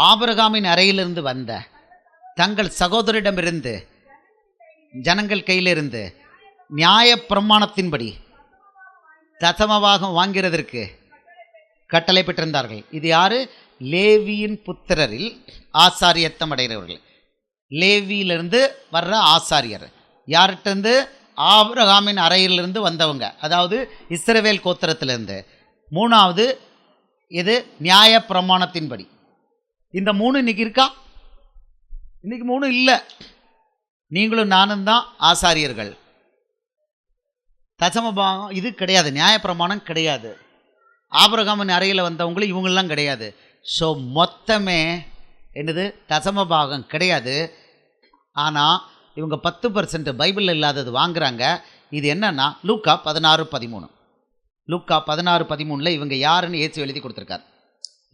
ஆபிரகாமின் அறையிலிருந்து வந்த தங்கள் சகோதரிடமிருந்து ஜனங்கள் கையிலிருந்து நியாய பிரமாணத்தின்படி தசமபாகம் வாங்கிறதற்கு கட்டளை பெற்றிருந்தார்கள். இது யாரு? லேவியின் புத்திரரில் ஆசாரியத்தம் அடைகிறவர்கள். லேவியிலிருந்து வர்ற ஆசாரியர் யார்கிட்டருந்து? ஆபிரகாமின் அறையிலிருந்து வந்தவங்க, அதாவது இஸ்ரவேல் கோத்திரத்திலிருந்து. மூணாவது இது நியாய பிரமாணத்தின்படி. இந்த 3 இன்னைக்கு இருக்கா? இன்னைக்கு 3 இல்லை. நீங்களும் நானும் தான் ஆசாரியர்கள். தசமபாகம் இது கிடையாது, நியாய பிரமாணம் கிடையாது. ஆபிரகாமின் அறையில் வந்தவங்களும் இவங்களெலாம் கிடையாது. ஸோ மொத்தமே என்னது? தசமபாகம் கிடையாது. ஆனால் இவங்க 10% பைபிளில் இல்லாதது வாங்குறாங்க. இது என்னன்னா லூக்கா 16:13 இவங்க யாருன்னு இயேசு எழுதி கொடுத்துருக்கார்.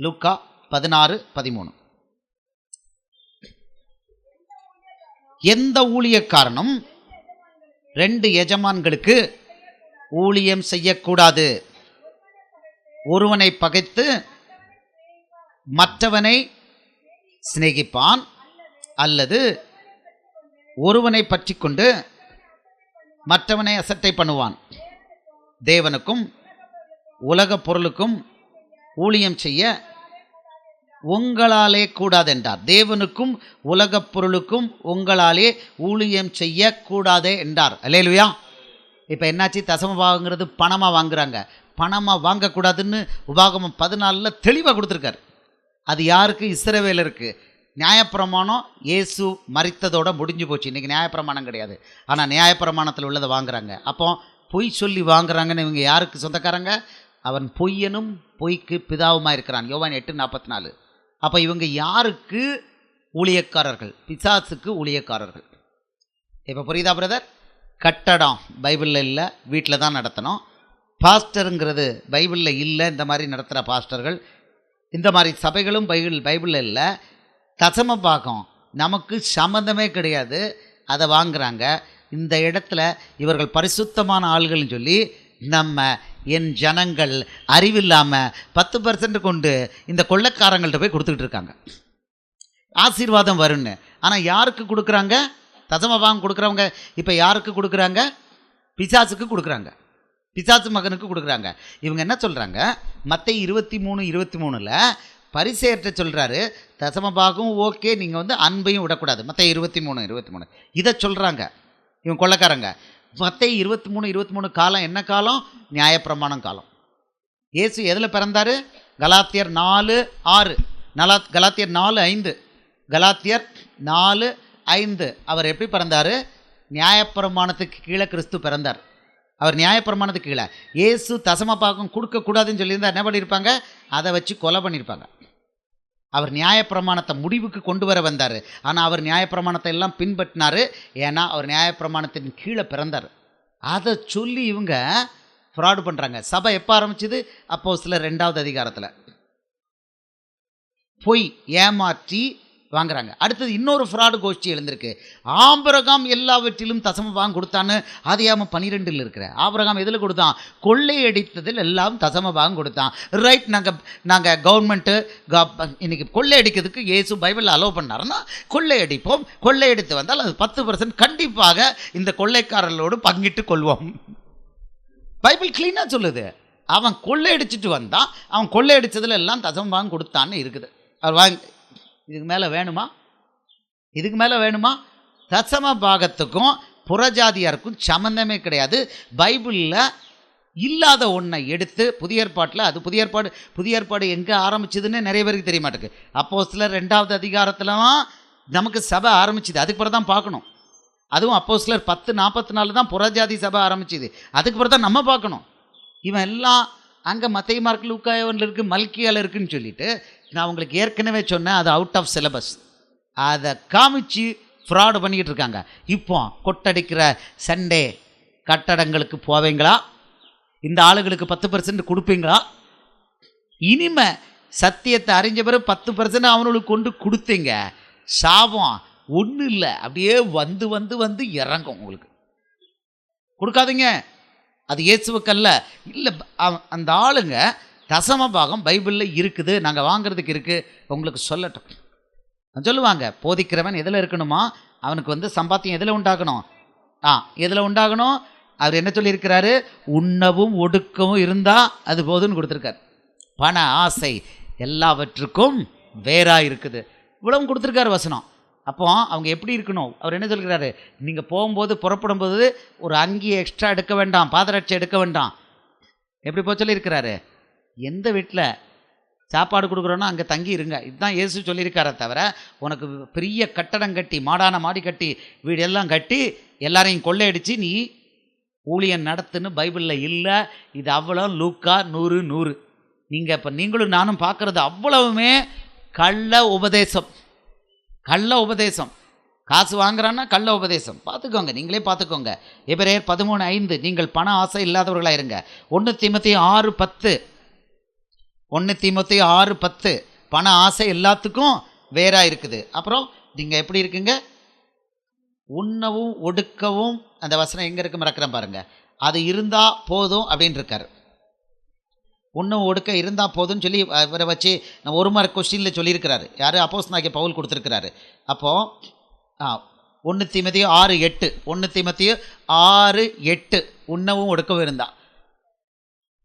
லூக்கா 16:13. எந்த ஊழியக்காரனும் 2 எஜமான்களுக்கு ஊழியம் செய்யக்கூடாது. ஒருவனை பகைத்து மற்றவனை சிநேகிப்பான், அல்லது ஒருவனை பற்றி கொண்டு மற்றவனை அசட்டை பண்ணுவான். தேவனுக்கும் உலக பொருளுக்கும் ஊழியம் செய்ய உங்களாலே கூடாது என்றார். தேவனுக்கும் உலக பொருளுக்கும் உங்களாலே ஊழியம் செய்ய கூடாதே என்றார். அல்லேலூயா. இப்போ என்னாச்சு? தசமபாகங்கிறது பணமாக வாங்குறாங்க. பணமாக வாங்கக்கூடாதுன்னு உபாகமம் 14 தெளிவாக கொடுத்துருக்காரு. அது யாருக்கு? இஸ்ரவேலருக்கு. நியாயப்பிரமாணம் இயேசு மரித்ததோடு முடிஞ்சு போச்சு. இன்றைக்கி நியாயப்பிரமாணம் கிடையாது. ஆனால் நியாயப்பிரமாணத்தில் உள்ளதை வாங்குறாங்க. அப்போ பொய் சொல்லி வாங்குறாங்கன்னு இவங்க யாருக்கு சொந்தக்காரங்க? அவன் பொய்யனும் பொய்க்கு பிதாவுமாக இருக்கிறான். யோவான் 8:44. அப்போ இவங்க யாருக்கு ஊழியக்காரர்கள்? பிசாசுக்கு ஊழியக்காரர்கள். இப்போ புரியுதா பிரதர்? கட்டடம் பைபிளில் இல்லை, வீட்டில் தான் நடத்தணும். பாஸ்டருங்கிறது பைபிளில் இல்லை. இந்த மாதிரி நடத்துகிற பாஸ்டர்கள், இந்த மாதிரி சபைகளும் பைபிளில் இல்லை. தசமபாகம் நமக்கு சம்மந்தமே கிடையாது, அதை வாங்குறாங்க. இந்த இடத்துல இவர்கள் பரிசுத்தமான ஆள்கள்னு சொல்லி என் ஜனங்கள் அறிவில்லாமல் 10% கொண்டு இந்த கொள்ளைக்காரங்கள்ட்ட போய் கொடுத்துக்கிட்டு இருக்காங்க. ஆசீர்வாதம் வரும்னு. ஆனால் யாருக்கு கொடுக்குறாங்க? தசமபாகம் கொடுக்குறவங்க இப்போ யாருக்கு கொடுக்குறாங்க? பிசாசுக்கு கொடுக்குறாங்க. பிசாசு மகனுக்கு கொடுக்குறாங்க. இவங்க என்ன சொல்கிறாங்க? மத்தேயு 23:23 பரிசேயர்கிட்ட சொல்கிறாரு, தசமபாகம் ஓகே, நீங்கள் அன்பையும் விடக்கூடாது. மத்தேயு 23:23 இதை சொல்கிறாங்க இவங்க கொள்ளைக்காரங்க. மத்தேயு 23:23 காலம் என்ன காலம்? நியாயப்பிரமாணம் காலம். இயேசு எதில் பிறந்தார்? கலாத்தியர் 4:6, கலாத்தியர் 4:5, கலாத்தியர் 4:5. அவர் எப்படி பிறந்தார்? நியாயப்பிரமாணத்துக்கு கீழே கிறிஸ்து பிறந்தார். அவர் நியாயப்பிரமாணத்துக்கு கீழே. இயேசு தசமபாகம் கொடுக்கக்கூடாதுன்னு சொல்லியிருந்தால் என்ன பண்ணியிருப்பாங்க? அதை வச்சு கொலை பண்ணியிருப்பாங்க. அவர் நியாயப்பிரமாணத்தை முடிவுக்கு கொண்டு வர வந்தார். ஆனால் அவர் நியாயப்பிரமாணத்தை எல்லாம் பின்பற்றினார். ஏன்னா அவர் நியாயப்பிரமாணத்தின் கீழே பிறந்தார். அதை சொல்லி இவங்க ஃப்ராடு பண்ணுறாங்க. சபை எப்போ ஆரம்பிச்சுது? அப்போஸ்தலர் 2வது அதிகாரத்தில் பொய் ஏமாற்றி வாங்குறாங்க. அடுத்தது இன்னொரு ஃப்ராடு கோஷ்டி எழுந்திருக்கு. ஆபிரகாம் எல்லாவற்றிலும் தசமபாகம் கொடுத்தான்னு ஆதியாகமம் 12 இருக்கிற. ஆபிரகாம் எதில் கொடுத்தான்? கொள்ளையடித்ததில் எல்லாம் தசமபாகம் கொடுத்தான். ரைட். நாங்கள் கவர்மெண்ட்டு இன்னைக்கு கொள்ளையடிக்கிறதுக்கு இயேசு பைபிளில் அலோவ் பண்ணாருன்னா கொள்ளையடிப்போம். கொள்ளையடித்து வந்தால் அது 10% கண்டிப்பாக இந்த கொள்ளைக்காரர்களோடு பங்கிட்டு கொள்வோம். பைபிள் கிளீனாக சொல்லுது. அவன் கொள்ளையடிச்சிட்டு வந்தான், அவன் கொள்ளையடித்ததில் எல்லாம் தசமபாகம் கொடுத்தான்னு இருக்குது. அவர் இதுக்கு மேலே வேணுமா? இதுக்கு மேலே வேணுமா? தசம பாகத்துக்கும் புறஜாதியாருக்கும் சம்மந்தமே கிடையாது. பைபிளில் இல்லாத ஒன்றை எடுத்து புதிய ஏற்பாட்டில், அது புதிய ஏற்பாடு எங்கே ஆரம்பிச்சதுன்னு நிறைய பேருக்கு தெரிய மாட்டேங்குது. அப்போஸ்தலர் 2வது அதிகாரத்துலலாம் நமக்கு சபை ஆரம்பிச்சுது. அதுக்கு பிறகு தான் பார்க்கணும். அதுவும் அப்போஸ்தலர் 10:44 தான் புறஜாதி சபை ஆரம்பிச்சுது. அதுக்கு பிறகு தான் நம்ம பார்க்கணும். இவன் எல்லாம் அங்கே மத்தேயு மார்க் லூக்கா யோவான்ல இருக்குது, மல்கியால் இருக்குதுன்னு சொல்லிட்டு, நான் உங்களுக்கு ஏற்கனவே சொன்னேன் அது அவுட் ஆஃப் சிலபஸ். அதை காமிச்சு ஃப்ராடு பண்ணிக்கிட்டு இருக்காங்க. இப்போ கொட்டடிக்கிற சண்டே கட்டடங்களுக்கு போவீங்களா? இந்த ஆளுகளுக்கு 10% கொடுப்பீங்களா? இனிமே சத்தியத்தை அறிஞ்ச பிறகு 10% அவனுக்கு கொண்டு கொடுத்தீங்க, சாபம் ஒன்றும் இல்லை, அப்படியே வந்து வந்து வந்து இறங்கும். உங்களுக்கு கொடுக்காதீங்க. அது இயேசுவுக்கல்ல. இல்லை, அந்த ஆளுங்க தசம பாகம் பைபிளில் இருக்குது, நாங்கள் வாங்கிறதுக்கு இருக்குது, உங்களுக்கு சொல்லட்டும். சொல்லுவாங்க, போதிக்கிறவன் எதில் இருக்கணுமா? அவனுக்கு சம்பாத்தியம் எதில் உண்டாகணும்? எதில் உண்டாகணும்? அவர் என்ன சொல்லியிருக்கிறாரு? உண்ணவும் ஒடுக்கவும் இருந்தால் அது போதுன்னு கொடுத்துருக்கார். பண ஆசை எல்லாவற்றுக்கும் வேறாக இருக்குது, இவ்வளவும் கொடுத்துருக்காரு வசனம். அப்போ அவங்க எப்படி இருக்கணும்? அவர் என்ன சொல்கிறாரு? நீங்கள் போகும்போது, புறப்படும் போது ஒரு அங்கி எக்ஸ்ட்ரா எடுக்க வேண்டாம், பாதரட்சை எடுக்க வேண்டாம். எப்படி போக சொல்லியிருக்கிறாரு? எந்த வீட்டில் சாப்பாடு கொடுக்குறோன்னா அங்கே தங்கி இருங்க, இதுதான் இயேசு சொல்லியிருக்காரே தவிர, உனக்கு பெரிய கட்டடம் கட்டி, மாடான மாடி கட்டி, வீடு எல்லாம் கட்டி எல்லாரையும் கொள்ளையடிச்சு நீ ஊழியம் நடத்துன்னு பைபிளில் இல்லை. இது அவ்வளோ லூக்கா 100. நீங்கள் இப்போ நீங்களும் நானும் பார்க்குறது அவ்வளவுமே கள்ள உபதேசம். கள்ள உபதேசம். காசு வாங்குறான்னா கள்ள உபதேசம். பார்த்துக்கோங்க, நீங்களே பார்த்துக்கோங்க. எபிரேயர் 13:5 நீங்கள் பண ஆசை இல்லாதவர்களாக இருங்க. 1 தீமோத்தேயு 6:10 1 தீமோத்தேயு 6:10 பண ஆசை எல்லாத்துக்கும் வேறா இருக்குது. அப்புறம் நீங்கள் எப்படி இருக்குங்க? உண்ணவும் ஒடுக்கவும், அந்த வசனம் எங்கே இருக்கு மறக்கிறேன் பாருங்க. அது இருந்தால் போதும் அப்படின்னு இருக்காரு. உண்ணவும் ஒடுக்க இருந்தால் போதும்னு சொல்லி இவரை வச்சு நம்ம 1 மார்க் கொஸ்டினில் சொல்லியிருக்கிறாரு. யார்? அப்போஸ்தலனாகிய பவுல் கொடுத்துருக்கிறாரு. அப்போது 1 தீமோத்தேயு 6:8 1 தீமோத்தேயு 6:8 உண்ணவும் ஒடுக்கவும் இருந்தால்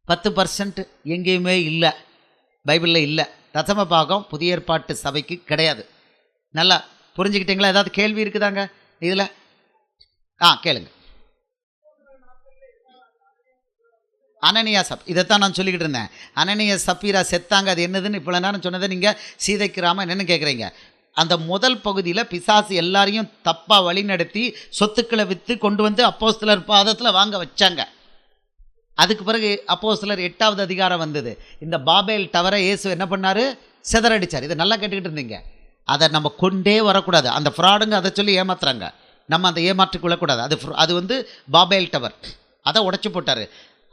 10% எங்கேயுமே இல்லை, பைபிளில் இல்லை. தசம பாகம் புதிய ஏற்பாட்டு சபைக்கு கிடையாது. நல்லா புரிஞ்சுக்கிட்டீங்களா? ஏதாவது கேள்வி இருக்குதாங்க இதில்? கேளுங்க. அனனியா இதைத்தான் நான் சொல்லிக்கிட்டு இருந்தேன். அனனியா சப்பீரா செத்தாங்க, அது என்னதுன்னு இப்போ நேரம் சொன்னதை நீங்கள் சீதைக்கிராம என்னென்னு கேட்குறீங்க. அந்த முதல் பகுதியில் பிசாசு எல்லாரையும் தப்பாக வழி நடத்தி சொத்துக்களை விற்று கொண்டு வந்து அப்போஸ்தலர் பாதத்தில் வாங்க வச்சாங்க. அதுக்கு பிறகு அப்போஸ்தலர் 8வது அதிகாரம் வந்தது. இந்த பாபேல் டவரை இயேசு என்ன பண்ணார்? சிதறடிச்சார். இதை நல்லா கேட்டுக்கிட்டு இருந்தீங்க. அதை நம்ம கொண்டே வரக்கூடாது. அந்த ஃப்ராடுங்க அதை சொல்லி ஏமாத்துறாங்க, நம்ம அந்த ஏமாற்றிக்கொள்ளக்கூடாது. அது பாபேல் டவர், அதை உடைச்சி போட்டார்.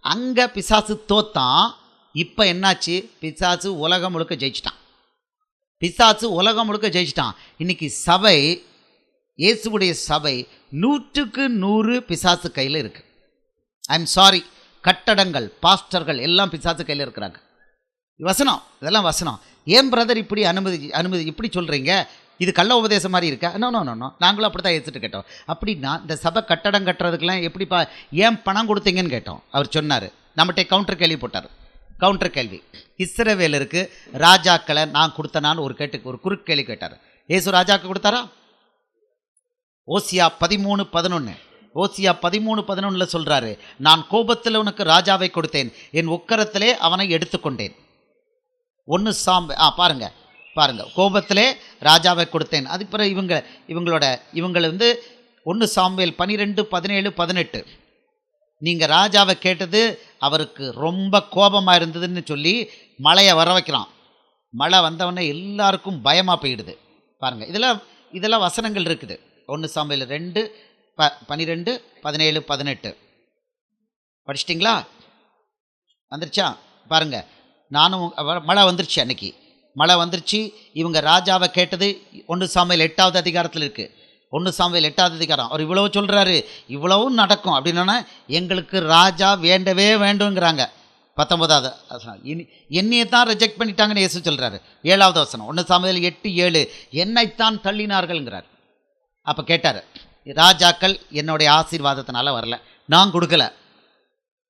அங்கே பிசாசு தோத்தான். இப்போ என்னாச்சு? பிசாசு உலகம் முழுக்க ஜெயிச்சிட்டான். இன்னைக்கு சபை, இயேசுவுடைய சபை 100க்கு 100 பிசாசு கையில் இருக்கு. ஐம் சாரி, கட்டடங்கள், பாஸ்டர்கள் எல்லாம் பிசாசு கையில் இருக்கிறாங்க. வசனம், இதெல்லாம் வசனம். ஏன் பிரதர் இப்படி அனுமதி இப்படி சொல்கிறீங்க? இது கள்ள உபதேசம் மாதிரி இருக்கா? நோ, நாங்களும் அப்படி தான் எடுத்துகிட்டு கேட்டோம். அப்படின்னா இந்த சபை கட்டடம் கட்டுறதுக்கெல்லாம் எப்படிப்பா, ஏன் பணம் கொடுத்தீங்கன்னு கேட்டோம். அவர் சொன்னார், நம்மகிட்ட கவுண்டர் கேள்வி போட்டார். கவுண்டர் கேள்வி, இஸ்ரவேலருக்கு ராஜாக்களை நான் கொடுத்தனான்னு ஒரு குறுக்கேள்வி கேட்டார். ஏசு ராஜாக்கு கொடுத்தாரா? ஓசியா 13:11 சொல்கிறாரு, நான் கோபத்தில் உனக்கு ராஜாவை கொடுத்தேன், என் உக்கரத்திலே அவனை எடுத்துக்கொண்டேன். 1 சாமுவேல் பாருங்க, கோபத்திலே ராஜாவை கொடுத்தேன். அதுக்கு பிறகு இவங்களை 1 சாமுவேல் 12:17-18 நீங்கள் ராஜாவை கேட்டது அவருக்கு ரொம்ப கோபமாக இருந்ததுன்னு சொல்லி மழையை வர வைக்கிறான். மழை வந்தவொடனே எல்லாருக்கும் பயமாக போயிடுது. பாருங்கள், இதெல்லாம் வசனங்கள் இருக்குது. 1 சாமுவேல் 2:12-17 படிச்சிட்டிங்களா? வந்துருச்சா? பாருங்கள், நானும் மழை வந்துருச்சு. அன்னைக்கு மழை வந்துருச்சு. இவங்க ராஜாவை கேட்டது 1 சாமுவேல் 8வது அதிகாரத்தில் இருக்குது. 1 சாமுவேல் 8வது அதிகாரம். அவர் இவ்வளவு சொல்கிறாரு, இவ்வளவும் நடக்கும் அப்படின்னா எங்களுக்கு ராஜா வேண்டவே வேண்டுங்கிறாங்க. 19வது வசனம், என்னையத்தான் ரிஜெக்ட் பண்ணிட்டாங்கன்னு இயேசு சொல்கிறாரு. 7வது வசனம் 1 சாமுவேல் 8:7 என்னைத்தான் தள்ளினார்கள்ங்கிறார். அப்போ கேட்டார், ராஜாக்கள் என்னுடைய ஆசீர்வாதத்தினால வரல, நான் கொடுக்கல,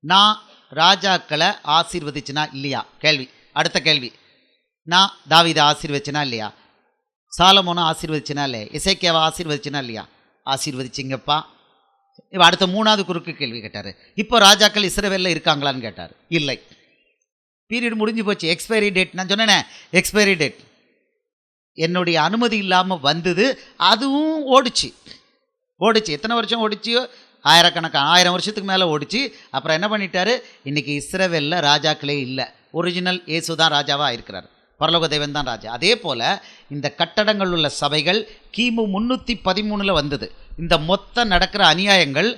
நான் ராஜாக்களை ஆசீர்வதிச்சுனா இல்லையா? கேள்வி. அடுத்த கேள்வி, நான் தாவீதை ஆசீர்வதிச்சனா இல்லையா? சாலமோனும் ஆசீர்வதிச்சினா இல்லை, இசைக்கியாவை ஆசீர்வதிச்சினா இல்லையா? ஆசீர்வதிச்சிங்கப்பா. இப்போ அடுத்த 3வது குறுக்கு கேள்வி கேட்டார். இப்போ ராஜாக்கள் இஸ்ரவேலில் இருக்காங்களான்னு கேட்டார். இல்லை, பீரியட் முடிஞ்சு போச்சு. எக்ஸ்பைரி டேட், நான் சொன்னேனே எக்ஸ்பைரி டேட், என்னுடைய அனுமதி இல்லாமல் வந்தது, அதுவும் ஓடிச்சு. எத்தனை வருஷம் ஓடிச்சு? ஆயிரக்கணக்கான 1000 வருஷத்துக்கு மேலே ஓடிச்சு. அப்புறம் என்ன பண்ணிட்டாரு? இன்றைக்கி இஸ்ரவேலில் ராஜாக்களே இல்லை. ஒரிஜினல் இயேசு தான் ராஜாவாக இருக்கிறார், பரலோக தேவன் தான் ராஜா. அதே போல் இந்த கட்டடங்கள் உள்ள சபைகள் கிமு 313 வந்தது. இந்த மொத்த நடக்கிற அநியாயங்கள்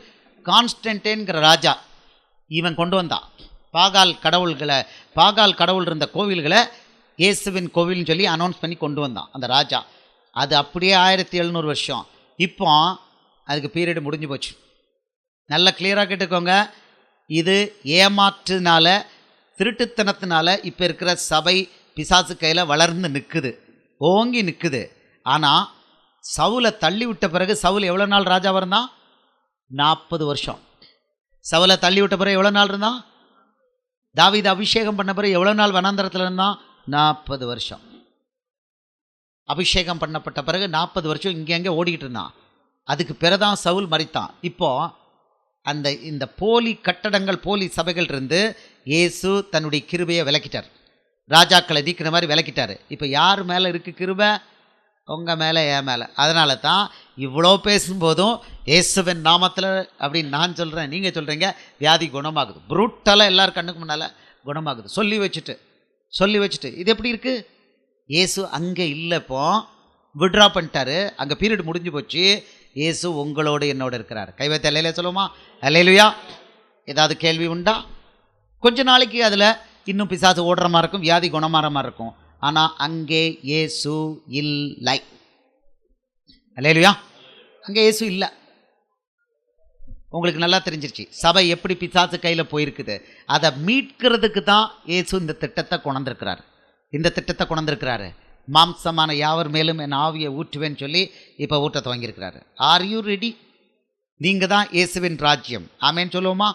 கான்ஸ்டன்டைன்கிற ராஜா இவன் கொண்டு வந்தான். பாகால் கடவுள் இருந்த கோவில்களை இயேசுவின் கோவில்னு சொல்லி அனௌன்ஸ் பண்ணி கொண்டு வந்தான் அந்த ராஜா. அது அப்படியே 1700 வருஷம். இப்போ அதுக்கு பீரியடு முடிஞ்சு போச்சு. நல்லா கிளியராக கேட்டுக்கோங்க. இது ஏமாற்றுனால, திருட்டுத்தனத்தினால இப்போ இருக்கிற சபை பிசாசு கையில் வளர்ந்து நிற்குது, ஓங்கி நிற்குது. ஆனால் சவுலை தள்ளி விட்ட பிறகு, சவுல் எவ்வளோ நாள் ராஜாவாக இருந்தான்? 40 வருஷம். சவுலை தள்ளி விட்ட பிறகு எவ்வளோ நாள் இருந்தான்? தாவீது அபிஷேகம் பண்ண பிறகு எவ்வளோ நாள் வனாந்தரத்தில் இருந்தான்? 40 வருஷம். அபிஷேகம் பண்ணப்பட்ட பிறகு 40 வருஷம் இங்கே ஓடிக்கிட்டு இருந்தான். அதுக்கு பிறதான் சவுல் மரித்தான். இப்போது இந்த போலி கட்டடங்கள், போலி சபைகள் இருந்து இயேசு தன்னுடைய கிருபையை விலக்கிட்டார். ராஜாக்களை நீக்கிற மாதிரி விலக்கிட்டார். இப்போ யார் மேலே இருக்குது கிருபை? உங்கள் மேலே, என் மேலே. அதனால தான் இவ்வளோ பேசும்போதும் இயேசுவின் நாமத்தில் அப்படின்னு நான் சொல்கிறேன், நீங்கள் சொல்கிறீங்க, வியாதி குணமாகுது. ப்ரூட்டலாக எல்லார் கண்ணுக்கு முன்னால் குணமாகுது. சொல்லி வச்சுட்டு இது எப்படி இருக்குது? இயேசு அங்கே இல்லை, இப்போ விட்ரா பண்ணிட்டாரு. அங்கே பீரியட் முடிஞ்சு போச்சு. இயேசு உங்களோடு என்னோடு இருக்கிறார். கைவைத்த அல்லேலூயா சொல்லுமா? அல்லேலூயா. ஏதாவது கேள்வி உண்டா? கொஞ்ச நாளைக்கு அதில் இன்னும் பிசாசு ஓடுற மாதிரி இருக்கும், வியாதி குணமாற மாதிரி இருக்கும். ஆனால் அங்கே இயேசு இல்லை. அல்லேலூயா. அங்கே இயேசு இல்லை. உங்களுக்கு நல்லா தெரிஞ்சிருச்சு சபை எப்படி பிசாசு கையில் போயிருக்குது. அதை மீட்கிறதுக்கு தான் இயேசு இந்த திட்டத்தை கொண்டிருக்கிறாரு. மாம்சமான யாவர் மேலும் என் ஆவியை ஊற்றுவேன்னு சொல்லி இப்போ ஊட்ட துவங்கியிருக்கிறாரு. R you ready? நீங்கள் தான் இயேசுவின் ராஜ்யம். ஆமேன்னு சொல்லுவோமா?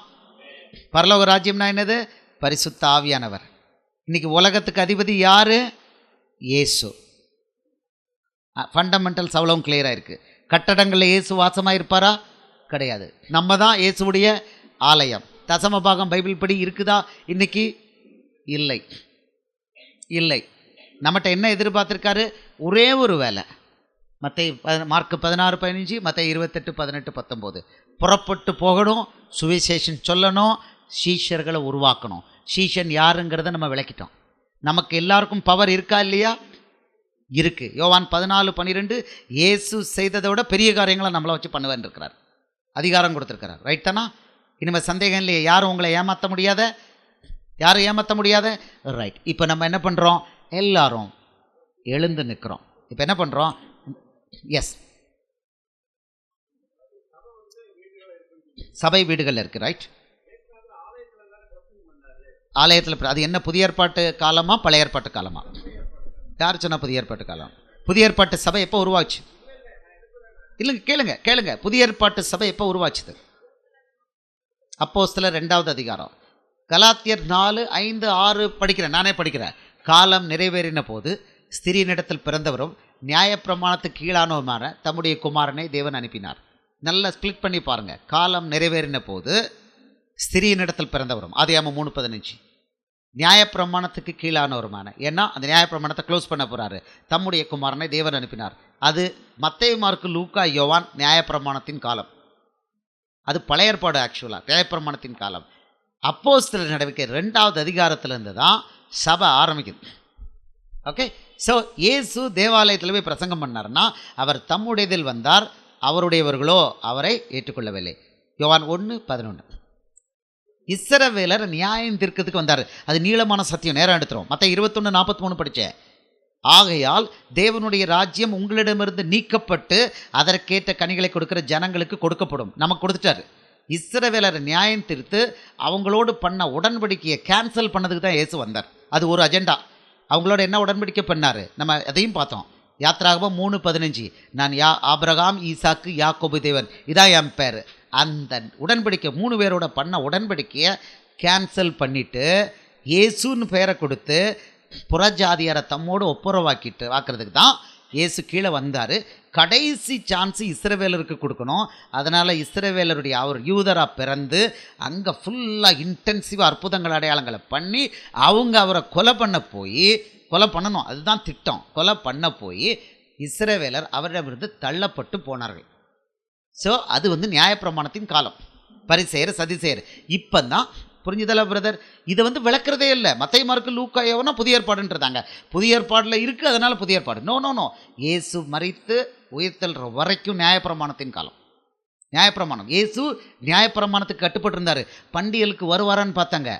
பரலோக ராஜ்யம்னா என்னது? பரிசுத்த ஆவியானவர். இன்னைக்கு உலகத்துக்கு அதிபதி யாரு? இயேசு. ஃபண்டமெண்டல்ஸ் அவ்வளோ கிளியராக இருக்குது. கட்டடங்களில் இயேசு வாசமாக இருப்பாரா? கிடையாது. நம்ம தான் இயேசுடைய ஆலயம். தசம பாகம் பைபிள் படி இருக்குதா இன்னைக்கு? இல்லை. நம்மகிட்ட என்ன எதிர்பார்த்துருக்காரு? ஒரே ஒரு வேலை. மார்க் 16:15, மத்தேயு 28:18-19. புறப்பட்டு போகணும், சுவிசேஷன் சொல்லணும், சீஷர்களை உருவாக்கணும். சீஷன் யாருங்கிறத நம்ம விளக்கிட்டோம். நமக்கு எல்லாருக்கும் பவர் இருக்கா இல்லையா? இருக்குது. யோவான் 14:12 இயேசு செய்ததை விட பெரிய காரியங்களை நம்மளை வச்சு பண்ணுவேன் இருக்கிறார், அதிகாரம் கொடுத்துருக்கிறார். ரைட் தானா? இனிமேல் சந்தேகம் இல்லையே. யாரும் உங்களை ஏமாற்ற முடியாத. ரைட். இப்போ நம்ம என்ன பண்ணுறோம்? எல்லாரும் எழுந்து நிற்கிறோம். இப்போ என்ன பண்ணுறோம்? எஸ், சபை வீடுகளில் இருக்குது. ரைட். ஆலயத்தில் அது என்ன, புதிய ஏற்பாட்டு காலமா பழைய ஏற்பாட்டு காலமா? யார் சொன்னால் புதிய ஏற்பாட்டு காலம்? புதிய ஏற்பாட்டு சபை எப்போ உருவாச்சு? இல்லைங்க, கேளுங்க. புதிய ஏற்பாட்டு சபை எப்போ உருவாச்சுது? அப்போஸ்தலர் 2வது அதிகாரம், கலாத்தியர் 4:5-6 நானே படிக்கிறேன். காலம் நிறைவேறின போது ஸ்திரீனிடத்தில் பிறந்தவரும் நியாயப்பிரமாணத்துக்கு கீழானவருமான தம்முடைய குமாரனை தேவன் அனுப்பினார். நல்லா ஸ்பிளிட் பண்ணி பாருங்கள். காலம் நிறைவேறின போது ஸ்திரீனிடத்தில் பிறந்தவரும், ஆதியாகமம் 3:15, நியாயப்பிரமாணத்துக்கு கீழானவருமான, ஏன்னா அந்த நியாயப்பிரமாணத்தை க்ளோஸ் பண்ண போகிறாரு. தம்முடைய குமாரனை தேவன் அனுப்பினார். அது மத்தேயு, மார்க்கு, லூக்கா, யோவான் நியாயப்பிரமாணத்தின் காலம். அது பழைய ஏற்பாடு. ஆக்சுவலாக நியாயப்பிரமாணத்தின் காலம். அப்போஸ்தலர் நடவடிக்கை 2வது அதிகாரத்திலிருந்து தான் சபை ஆரம்பிக்குது. ஓகே. ஸோ இயேசு தேவாலயத்தில் போய் பிரசங்கம் பண்ணார்னா அவர் தம்முடையதில் வந்தார், அவருடையவர்களோ அவரை ஏற்றுக்கொள்ளவில்லை. யோவான் 1:11. இஸ்ரவேலர் நியாயம் தீர்க்கிறதுக்கு வந்தார். அது நீளமான சத்தியம், நேரம் எடுத்துரும். மற்ற 21:43 படித்தேன். ஆகையால் தேவனுடைய ராஜ்யம் உங்களிடமிருந்து நீக்கப்பட்டு அதற்கேற்ற கனிகளை கொடுக்கிற ஜனங்களுக்கு கொடுக்கப்படும். நமக்கு கொடுத்துட்டாரு. இஸ்ரவேலர் நியாயம் தீர்த்து அவங்களோடு பண்ண உடன்படிக்கையை கேன்சல் பண்ணதுக்கு தான் இயேசு வந்தார். அது ஒரு அஜெண்டா. அவங்களோட என்ன உடன்படிக்கை பண்ணார் நம்ம அதையும் பார்த்தோம். யாத்திராகமம் 3:15, நான் ஆபிரகாம், ஈசாக்கு, யாக்கோபு தேவன், இதான் என் பேர். அந்த உடன்படிக்கை 3 பேரோட பண்ண உடன்படிக்கையை கேன்சல் பண்ணிவிட்டு இயேசுன்னு பெயரை கொடுத்து புறஜாதியாரை தம்மோடு ஒப்புரவாக்கிறதுக்கு தான் இயேசு கீழே வந்தார். கடைசி சான்ஸு இஸ்ரவேலருக்கு கொடுக்கணும். அதனால் இஸ்ரவேலருடைய அவர் யூதராக பிறந்து அங்கே ஃபுல்லாக இன்டென்சிவாக அற்புதங்கள் அடையாளங்களை பண்ணி அவங்க அவரை கொலை பண்ணணும். அதுதான் திட்டம். கொலை பண்ண போய் இஸ்ரவேலர் அவரிடமிருந்து தள்ளப்பட்டு போனார்கள். ஸோ அது நியாயப்பிரமாணத்தின் காலம். பரிசேயர் சதிசேயர். இப்போ தான் புரிஞ்சுதல பிரதர்? இதை விளக்குறதே இல்லை. மத்தேயு மார்க்கு லூக்கா யோவானா புதிய ஏற்பாடுன்றதாங்க. புதிய ஏற்பாடில் இருக்குது, அதனால் புதிய ஏற்பாடு. நோ இயேசு மரித்து உயிர்த்தல் வரைக்கும் நியாயப்பிரமாணத்தின் காலம். நியாயப்பிரமாணம். இயேசு நியாயப்பிரமாணத்துக்கு கட்டுப்பட்டு இருந்தார். பண்டிகைகளுக்கு வருவாரான்னு பார்த்தாங்க,